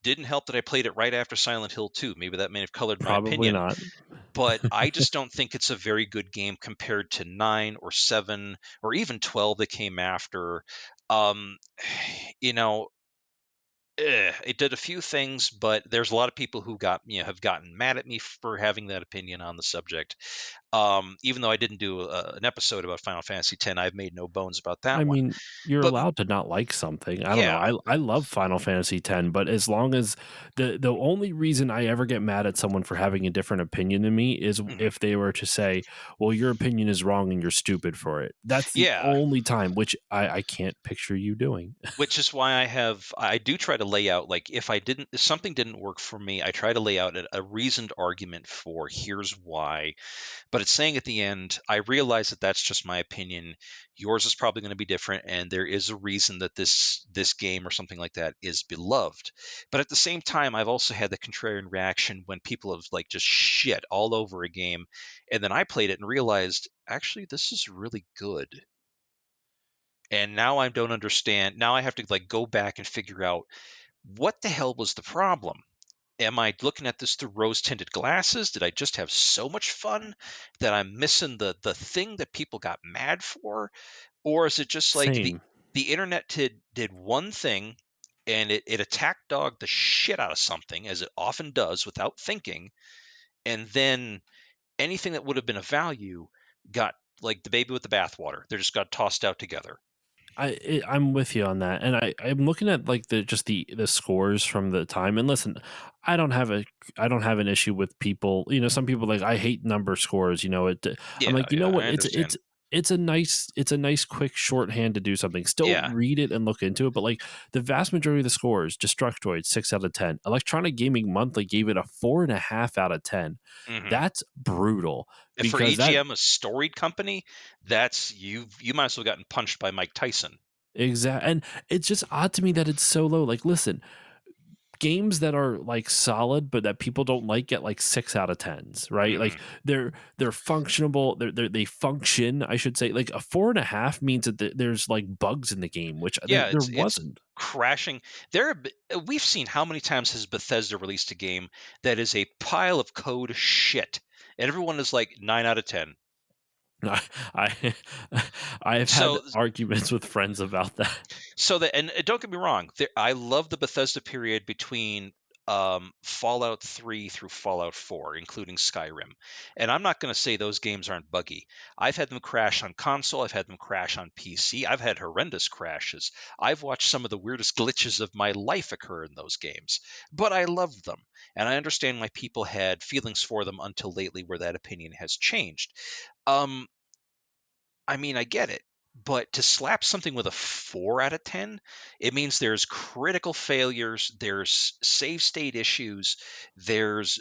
Didn't help that I played it right after Silent Hill 2. Maybe that may have colored my probably opinion, not. but I just don't think it's a very good game compared to 9 or 7 or even 12 that came after. Um, you know, it did a few things, but there's a lot of people who have gotten mad at me for having that opinion on the subject. Even though I didn't do an episode about Final Fantasy X, I've made no bones about I that one. mean, you're But allowed to not like something. I don't know. yeah. I love Final Fantasy X, but as long as the only reason I ever get mad at someone for having a different opinion than me is Mhm. if they were to say, "Well, your opinion is wrong and you're stupid for it." That's the Yeah, only time, which I can't picture you doing. which is why I do try to lay out, like, if something didn't work for me, I try to lay out a reasoned argument for here's why. But it's saying at the end, I realize that that's just my opinion. Yours is probably going to be different, and there is a reason that this game or something like that is beloved. But at the same time, I've also had the contrarian reaction when people have, like, just shit all over a game, and then I played it and realized, actually, this is really good. And now I don't understand. Now I have to, like, go back and figure out what the hell was the problem. Am I looking at this through rose tinted glasses? Did I just have so much fun that I'm missing the thing that people got mad for? Or is it just like the Same. the internet did one thing, and it attack dogged the shit out of something, as it often does without thinking, and then anything that would have been of value got, like, the baby with the bathwater. They just got tossed out together. I'm with you on that, and I'm looking at like the scores from the time. And listen, I don't have a I don't have an issue with people. Some people like I hate number scores. I'm Yeah, like, yeah, what? I understand. It's a nice quick shorthand to do something. Still Yeah. read it and look into it, but like the vast majority of the scores, Destructoid 6 out of 10, Electronic Gaming Monthly gave it a 4.5 out of 10. Hmm. That's brutal And for because that EGM, a storied company, that's you might as well gotten punched by Mike Tyson. and it's just odd to me that it's so low. Like, listen, games that are like solid but that people don't like get like 6 out of 10s, right? Like Mhm. they're functionable, they function, I should say. Like a 4.5 means that there's like bugs in the game, which Yeah, there it's wasn't. crashing. We've seen how many times has Bethesda released a game that is a pile of code shit, and everyone is like 9 out of 10. I I have had So arguments with friends about that. So that, and don't get me wrong, I love the Bethesda period between Fallout 3 through Fallout 4, including Skyrim. And I'm not going to say those games aren't buggy. I've had them crash on console, I've had them crash on PC, I've had horrendous crashes. I've watched some of the weirdest glitches of my life occur in those games, but I loved them. And I understand why people had feelings for them until lately, where that opinion has changed. Um, I mean, I get it. But to slap something with a 4 out of 10, it means there's critical failures, there's save state issues, there's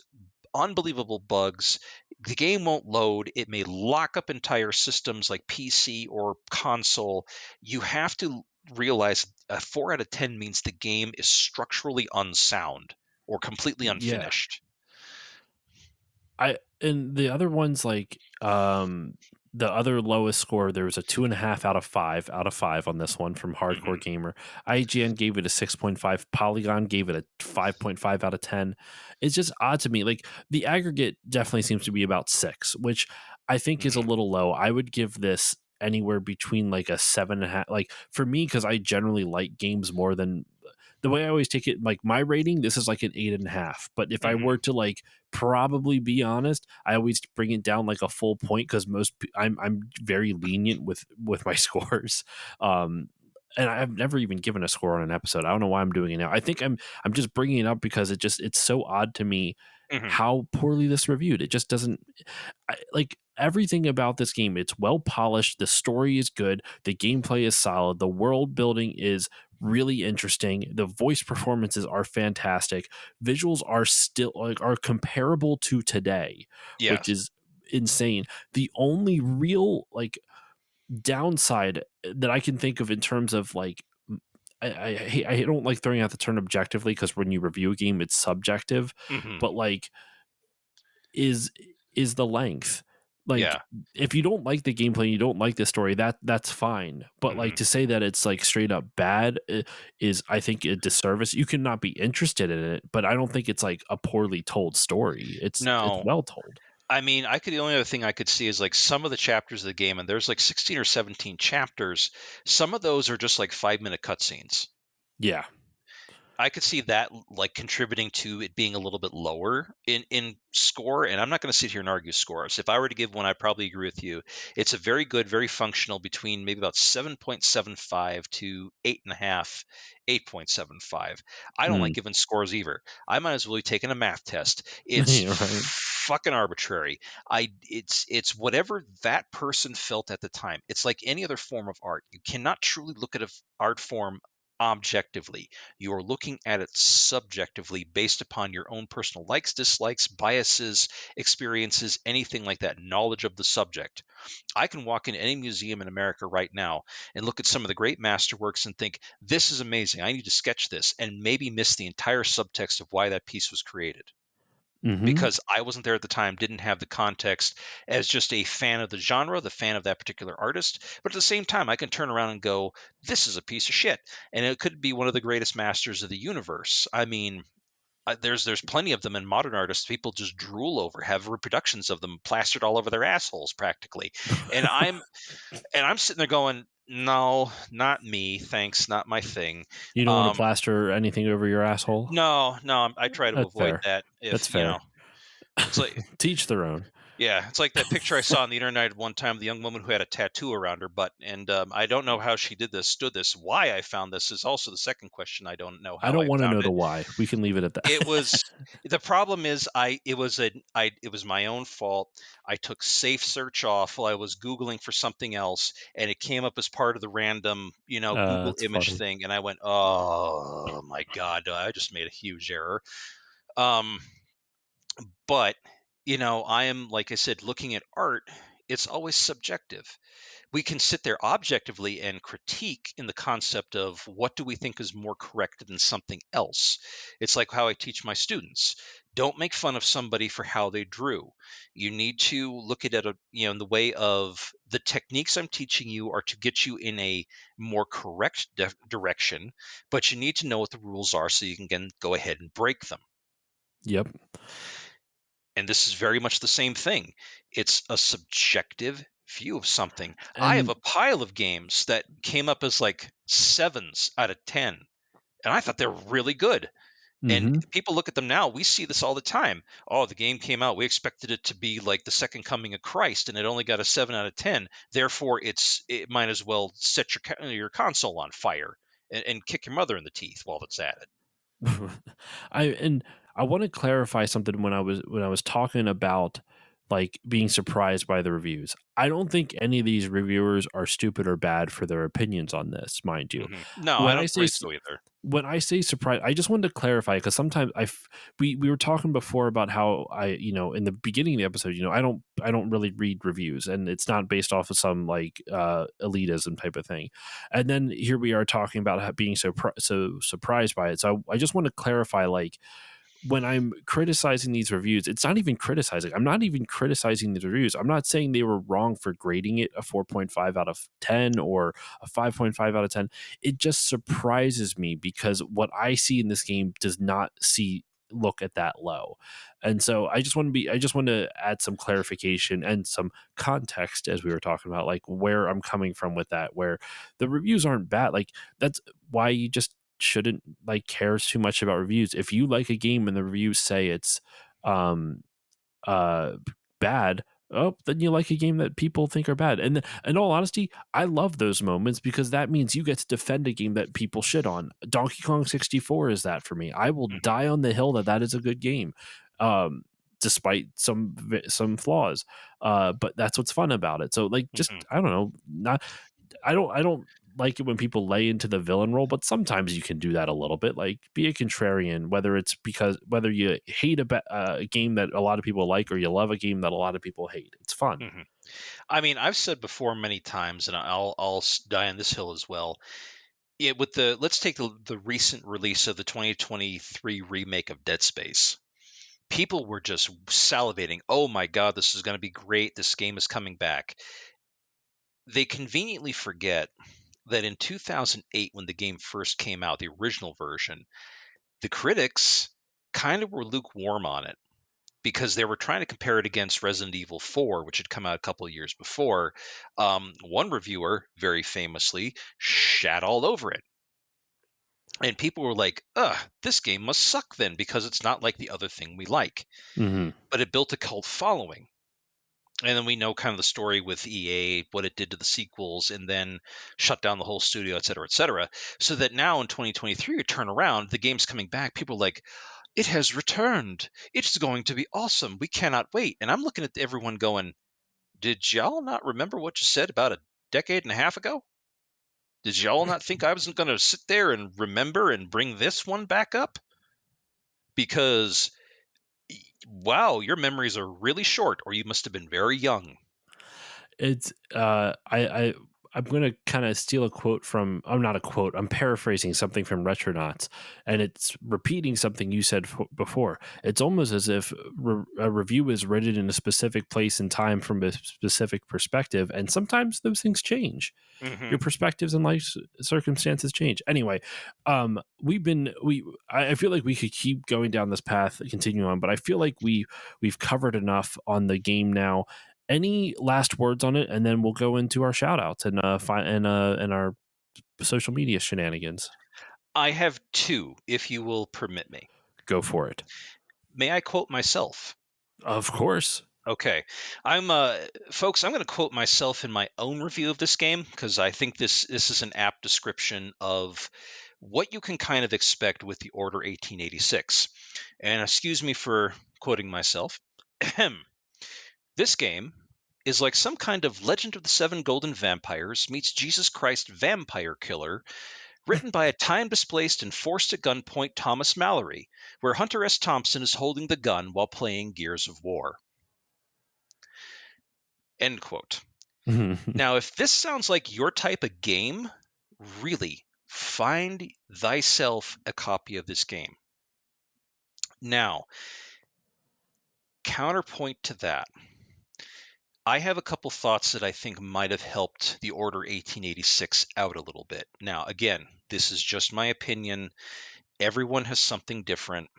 unbelievable bugs. The game won't load. It may lock up entire systems like PC or console. You have to realize a 4 out of 10 means the game is structurally unsound or completely Yeah. unfinished. I and the other ones like the other lowest score, there was a 2.5 out of 5 on this one from Hardcore Hmm. Gamer. IGN gave it a 6.5. Polygon gave it a 5.5 out of 10. It's just odd to me. Like the aggregate definitely seems to be about 6, which I think is a Hmm. little low. I would give this anywhere between like a 7.5. Like for me, because I generally like games more than the way I always take it, like my rating, this is like an 8.5. But if I Hmm. were to like probably be honest, I always bring it down like a full point because I'm very lenient with my scores. Um, and I've never even given a score on an episode. I don't know why I'm doing it now. I think I'm just bringing it up because it's so odd to me Hmm. how poorly this reviewed. It just doesn't like everything about this game. It's well polished. The story is good. The gameplay is solid. The world building is really interesting. The voice performances are fantastic. Visuals are still like are comparable to today, which Yes. is insane. The only real like downside that I can think of in terms of like I don't like throwing out the term objectively because when you review a game, it's subjective, Hmm. but like is is the length. Like Yeah. if you don't like the gameplay, you don't like the story, that's fine. But like Hmm. to say that it's like straight up bad is I think a disservice. You can not be interested in it, but I don't think it's like a poorly told story. It's No, well told. I mean, the only other thing I could see is like some of the chapters of the game, and there's like 16 or 17 chapters. Some of those are just like 5-minute cutscenes. Yeah. I could see that like contributing to it being a little bit lower in score, and I'm not going to sit here and argue scores. If I were to give one, I'd probably agree with you. It's a very good, very functional, between maybe about 7.75 to 8.5, 8.75. I don't like Mm. giving scores either. I might as well be taking a math test. It's You're right. fucking arbitrary. It's whatever that person felt at the time. It's like any other form of art. You cannot truly look at an art form objectively. You are looking at it subjectively based upon your own personal likes, dislikes, biases, experiences, anything like that, knowledge of the subject. I can walk into any museum in America right now and look at some of the great masterworks and think, this is amazing. I need to sketch this, and maybe miss the entire subtext of why that piece was created, Hmm. because I wasn't there at the time, didn't have the context as just a fan of the genre, the fan of that particular artist. But at the same time, I can turn around and go, this is a piece of shit. And it could be one of the greatest masters of the universe. I mean, there's plenty of them in modern artists. People just drool over, have reproductions of them plastered all over their assholes practically. And I'm sitting there going, no, not me. Thanks, not my thing. You don't want to Um, plaster anything over your asshole? no, no, I try to That's avoid fair. that. That's If fair. it's like, Teach their own. yeah, it's like that picture I saw on the internet at one time, the young woman who had a tattoo around her butt. And I don't know how she did this, stood this. Why I found this is also the second question. I don't know I how don't I want to found know it. the why. We can leave it at It that. was the problem is it was my own fault. I took safe search off while I was Googling for something else, and it came up as part of the random, Google That's image funny. thing, and I went, oh my God, I just made a huge error. Um, but I am, like I said, looking at art. it's always subjective. We can sit there objectively and critique in the concept of what do we think is more correct than something else. It's like how I teach my students. Don't make fun of somebody for how they drew. You need to look at it, in the way of the techniques I'm teaching you are to get you in a more correct direction, but you need to know what the rules are so you can go ahead and break them. Yep. And this is very much the same thing. It's a subjective view of something. I have And a pile of games that came up as like sevens out of 10, and I thought they were really good. And mhm. people look at them now, we see this all the time. Oh, the game came out. We expected it to be like the second coming of Christ, and it only got a 7 out of 10. Therefore, it might as well set your console on fire and kick your mother in the teeth while it's at it. And I want to clarify something when I was talking about like being surprised by the reviews. I don't think any of these reviewers are stupid or bad for their opinions on this, mind you. No, I When I don't say believe so either. when I say surprise, I just wanted to clarify because sometimes we were talking before about how in the beginning of the episode, I don't really read reviews and it's not based off of some like elitism type of thing, and then here we are talking about being so surprised by it. So I just want to clarify, like, when I'm criticizing these reviews, it's not even criticizing. I'm not even criticizing the reviews. I'm not saying they were wrong for grading it a 4.5 out of 10 or a 5.5 out of 10. It just surprises me because what I see in this game does not look at that low. And so I just want to add some clarification and some context as we were talking about, like where I'm coming from with that, where the reviews aren't bad. Like, that's why you just shouldn't like care too much about reviews. If you like a game and the reviews say it's um uh bad, oh, then you like a game that people think are bad. And in all honesty, I love those moments because that means you get to defend a game that people shit on. Donkey Kong 64 is that for me. I will Mhm, die on the hill that is a good game. Um despite some flaws. But that's what's fun about it. So like, just mhm. I don't know, not I don't like it when people lay into the villain role, but sometimes you can do that a little bit. Like, be a contrarian, whether it's because whether you hate a game that a lot of people like or you love a game that a lot of people hate. It's fun. Mhm. I mean, I've said before many times, and I'll die on this hill as well. With the let's take the recent release of the 2023 remake of Dead Space. People were just salivating. Oh my God, this is going to be great. This game is coming back. They conveniently forget that in 2008, when the game first came out, the original version, the critics kind of were lukewarm on it because they were trying to compare it against Resident Evil 4, which had come out a couple of years before. One reviewer, very famously, shat all over it. And people were like, ugh, this game must suck then because it's not like the other thing we like. Hmm. But it built a cult following. And then we know kind of the story with EA, what it did to the sequels, and then shut down the whole studio, et cetera, et cetera. So that now in 2023, you turn around, the game's coming back. People are like, it has returned. It's going to be awesome. We cannot wait. And I'm looking at everyone going, did y'all not remember what you said about a decade and a half ago? Did y'all not think I wasn't going to sit there and remember and bring this one back up? Because, wow, your memories are really short, or you must have been very young. It's I'm going to kind of steal a quote from, I'm not a quote, I'm paraphrasing something from Retronauts, and it's repeating something you said before. It's almost as if a review is written in a specific place and time from a specific perspective, and sometimes those things change. Hmm. Your perspectives and life circumstances change. Anyway, I feel like we could keep going down this path, continue on, but I feel like we've covered enough on the game now. Any last words on it, and then we'll go into our shout outs and our social media shenanigans. I have two, if you will permit me. Go for it. May I quote myself? Of course. Okay. Folks, I'm going to quote myself in my own review of this game because I think this is an apt description of what you can kind of expect with the Order 1886. And excuse me for quoting myself. This game is like some kind of Legend of the Seven Golden Vampires meets Jesus Christ Vampire Killer, written by a time displaced and forced at gunpoint Thomas Mallory, where Hunter S. Thompson is holding the gun while playing Gears of War. End quote. Mhm. Now, if this sounds like your type of game, really find thyself a copy of this game. Now, counterpoint to that, I have a couple thoughts that I think might have helped the Order 1886 out a little bit. Now, again, this is just my opinion. Everyone has something different,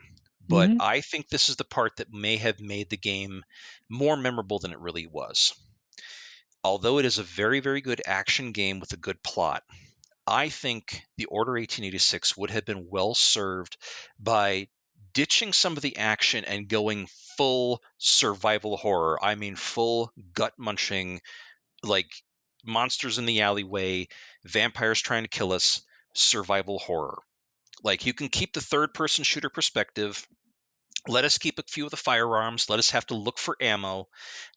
but Mhm. I think this is the part that may have made the game more memorable than it really was. Although it is a very, very good action game with a good plot, I think the Order 1886 would have been well served by ditching some of the action and going full survival horror. I mean, full gut munching, like monsters in the alleyway, vampires trying to kill us, survival horror. Like, you can keep the third person shooter perspective. Let us keep a few of the firearms. Let us have to look for ammo.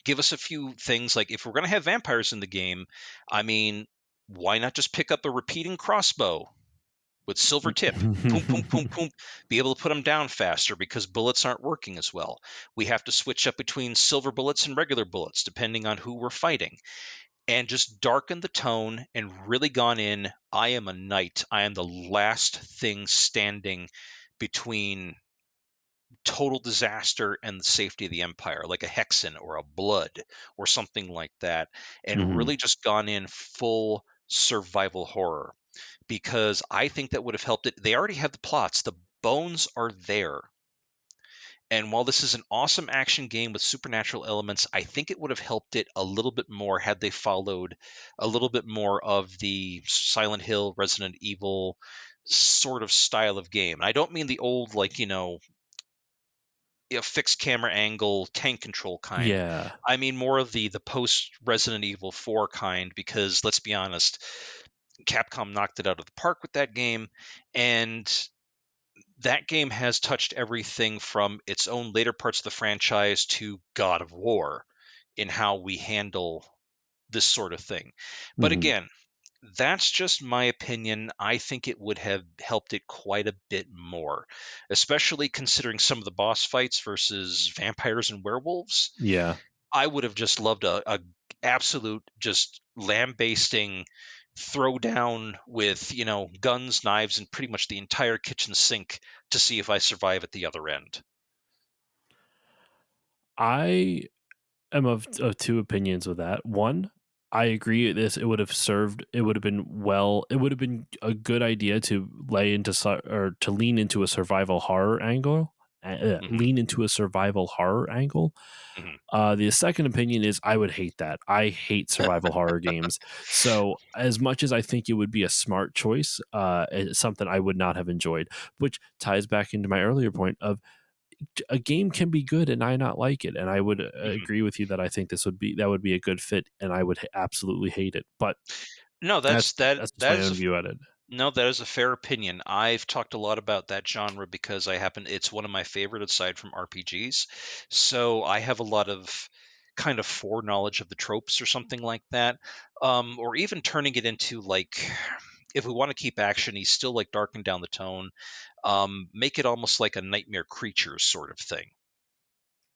Give us a few things. Like, if we're going to have vampires in the game, I mean, why not just pick up a repeating crossbow with silver tip? Boom, boom, boom, boom. Be able to put them down faster because bullets aren't working as well. We have to switch up between silver bullets and regular bullets depending on who we're fighting, and just darken the tone and really gone in. I am a knight. I am the last thing standing between total disaster and the safety of the empire, like a Hexen or a Blood or something like that, and Mhm. really just gone in full survival horror, because I think that would have helped it. They already have the plots, the bones are there. And while this is an awesome action game with supernatural elements, I think it would have helped it a little bit more had they followed a little bit more of the Silent Hill, Resident Evil sort of style of game. And I don't mean the old, like, fixed camera angle tank control kind. Yeah. I mean more of the post Resident Evil 4 kind, because let's be honest, Capcom knocked it out of the park with that game, and that game has touched everything from its own later parts of the franchise to God of War in how we handle this sort of thing. But Mhm. again, that's just my opinion. I think it would have helped it quite a bit more, especially considering some of the boss fights versus vampires and werewolves. Yeah. I would have just loved a absolute just lambasting throwdown with, guns, knives, and pretty much the entire kitchen sink to see if I survive at the other end. I am of two opinions with that. One, I agree. It would have served. It would have been well. It would have been a good idea to or to lean into a survival horror angle. Hmm. Lean into a survival horror angle. Hmm. The second opinion is I would hate that. I hate survival horror games. So as much as I think it would be a smart choice, it's something I would not have enjoyed. Which ties back into my earlier point of a game can be good and I not like it. And I would Hmm. agree with you that I think that would be a good fit, and I would absolutely hate it. But No, that's that that's just that my is own view at it. no, that is a fair opinion. I've talked a lot about that genre because it's one of my favorite aside from RPGs. So I have a lot of kind of foreknowledge of the tropes or something like that. Or even turning it into, like, if we want to keep actiony, still like darken down the tone, make it almost like a Nightmare Creatures sort of thing.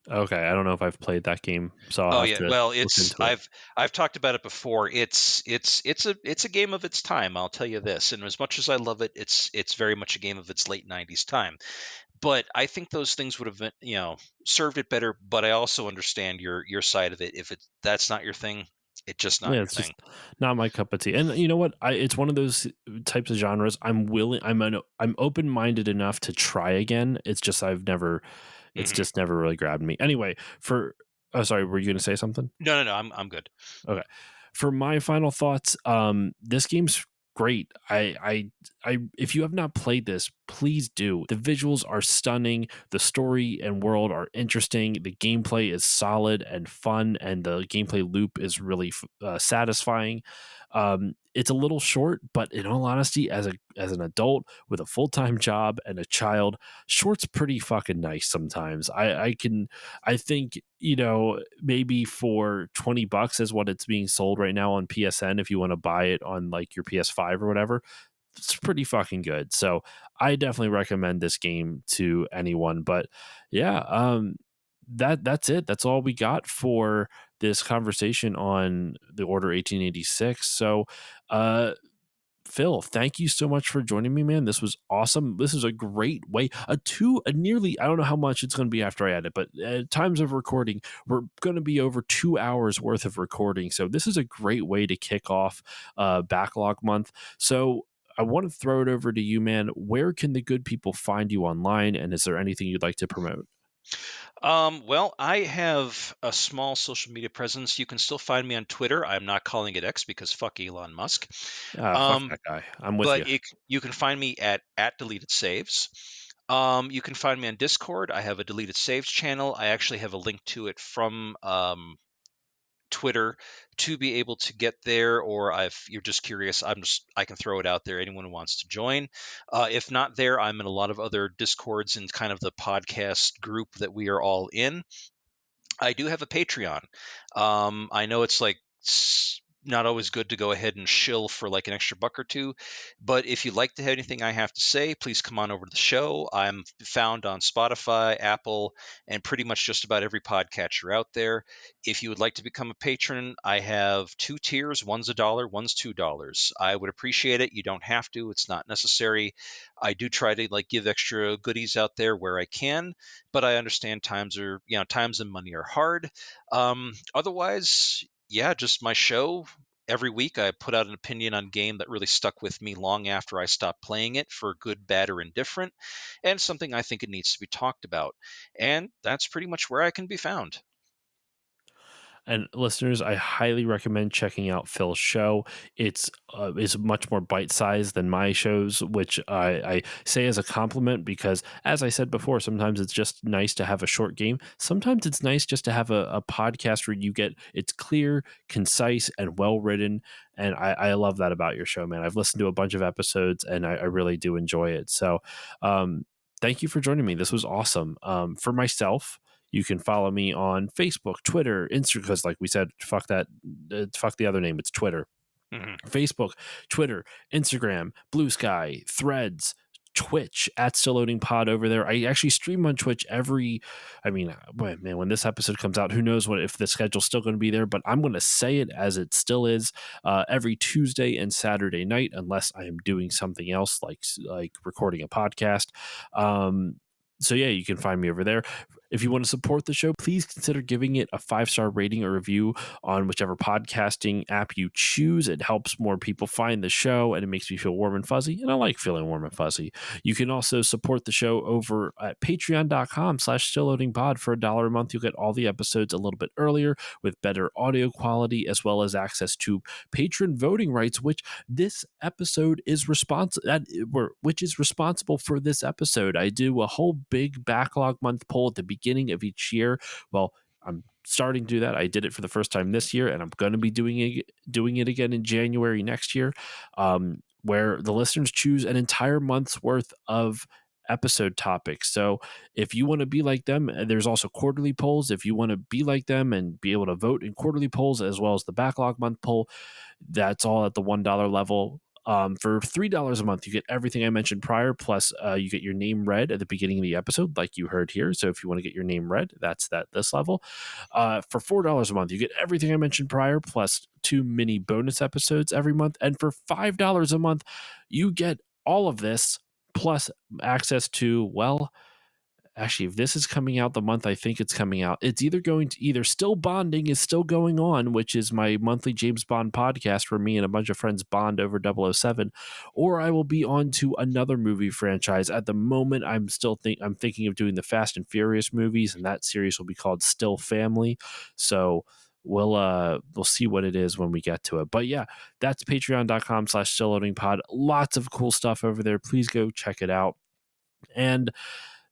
Okay, I don't know if I've played that game, so I'll Oh have yeah, to well, look it's into it. I've talked about it before. It's a game of its time. I'll tell you this. And as much as I love it, it's very much a game of its late '90s time. But I think those things would have been, served it better. But I also understand your side of it. If that's not your thing, it's just not Yeah, your it's thing. just not my cup of tea. And you know what? It's one of those types of genres. I'm open minded enough to try again. It's just it's Hmm. just never really grabbed me. Anyway, oh, sorry, were you going to say something? No, no, no. I'm good. Okay. For my final thoughts, this game's great. If you have not played this, please do. The visuals are stunning. The story and world are interesting. The gameplay is solid and fun, and the gameplay loop is really satisfying. It's a little short, but in all honesty, as an adult with a full time job and a child, short's pretty fucking nice sometimes. I think, maybe for $20 is what it's being sold right now on PSN. If you want to buy it on like your PS5 or whatever, it's pretty fucking good. So I definitely recommend this game to anyone. But yeah, that's it. That's all we got for this conversation on the Order 1886. So, uh, Phil, thank you so much for joining me, man. This was awesome. This is a great way, a nearly, I don't know how much it's going to be after I edit, but times of recording, we're going to be over 2 hours worth of recording. So this is a great way to kick off Backlog Month. So I want to throw it over to you, man. Where can the good people find you online? And is there anything you'd like to promote? Well, I have a small social media presence. You can still find me on Twitter. I'm not calling it X because fuck Elon Musk. Ah, fuck Um, that guy. I'm with but you. you can find me at deleted saves. You can find me on Discord. I have a deleted saves channel. I actually have a link to it from Twitter to be able to get there. Or if you're just curious, I can throw it out there. Anyone who wants to join. If not there, I'm in a lot of other Discords and kind of the podcast group that we are all in. I do have a Patreon. I know it's like not always good to go ahead and shill for like an extra buck or two, but if you'd like to have anything I have to say, please come on over to the show. I'm found on Spotify, Apple, and pretty much just about every podcatcher out there. If you would like to become a patron, I have two tiers. One's $1, one's $2. I would appreciate it. You don't have to. It's not necessary. I do try to like give extra goodies out there where I can, but I understand times and money are hard. Otherwise, yeah, just my show. Every week, I put out an opinion on game that really stuck with me long after I stopped playing it, for good, bad, or indifferent, and something I think it needs to be talked about. And that's pretty much where I can be found. And listeners, I highly recommend checking out Phil's show. It's is much more bite sized than my shows, which I say as a compliment because, as I said before, sometimes it's just nice to have a short game. Sometimes it's nice just to have a podcast where you get it's clear, concise, and well written. And I love that about your show, man. I've listened to a bunch of episodes, and I really do enjoy it. So, um, thank you for joining me. This was awesome. For myself, you can follow me on Facebook, Twitter, Instagram, because like we said, fuck that, fuck the other name. It's Twitter, Mhm. Facebook, Twitter, Instagram, Blue Sky, Threads, Twitch at Still Loading Pod over there. I actually stream on Twitch man, when this episode comes out, who knows what if the schedule's still going to be there, but I'm going to say it as it still is every Tuesday and Saturday night, unless I am doing something else like recording a podcast. So yeah, you can find me over there. If you want to support the show, please consider giving it a 5-star rating or review on whichever podcasting app you choose. It helps more people find the show and it makes me feel warm and fuzzy. And I like feeling warm and fuzzy. You can also support the show over at patreon.com/stillloadingpod. For $1 a month. You'll get all the episodes a little bit earlier with better audio quality, as well as access to patron voting rights, which this episode is responsible for this episode. I do a whole big backlog month poll at the beginning of each year. Well, I'm starting to do that. I did it for the first time this year, and I'm going to be doing it again in January next year, where the listeners choose an entire month's worth of episode topics. So if you want to be like them, there's also quarterly polls. If you want to be like them and be able to vote in quarterly polls as well as the backlog month poll, that's all at the $1 level. For $3 a month, you get everything I mentioned prior, plus you get your name read at the beginning of the episode, like you heard here. So if you want to get your name read, that's this level. For $4 a month, you get everything I mentioned prior, plus 2 mini bonus episodes every month. And for $5 a month, you get all of this plus access to, well, actually, if this is coming out the month I think it's coming out, it's either Still Bonding is still going on, which is my monthly James Bond podcast where me and a bunch of friends bond over 007, or I will be on to another movie franchise. At the moment, I'm thinking of doing the Fast and Furious movies, and that series will be called Still Family. So we'll see what it is when we get to it. But yeah, that's patreon.com/stillloadingpod. Lots of cool stuff over there. Please go check it out. And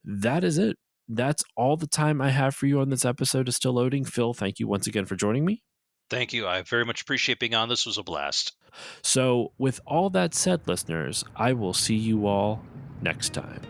that is it. That's all the time I have for you on this episode of Still Loading. Phil, thank you once again for joining me. Thank you. I very much appreciate being on. This was a blast. So, with all that said, listeners, I will see you all next time.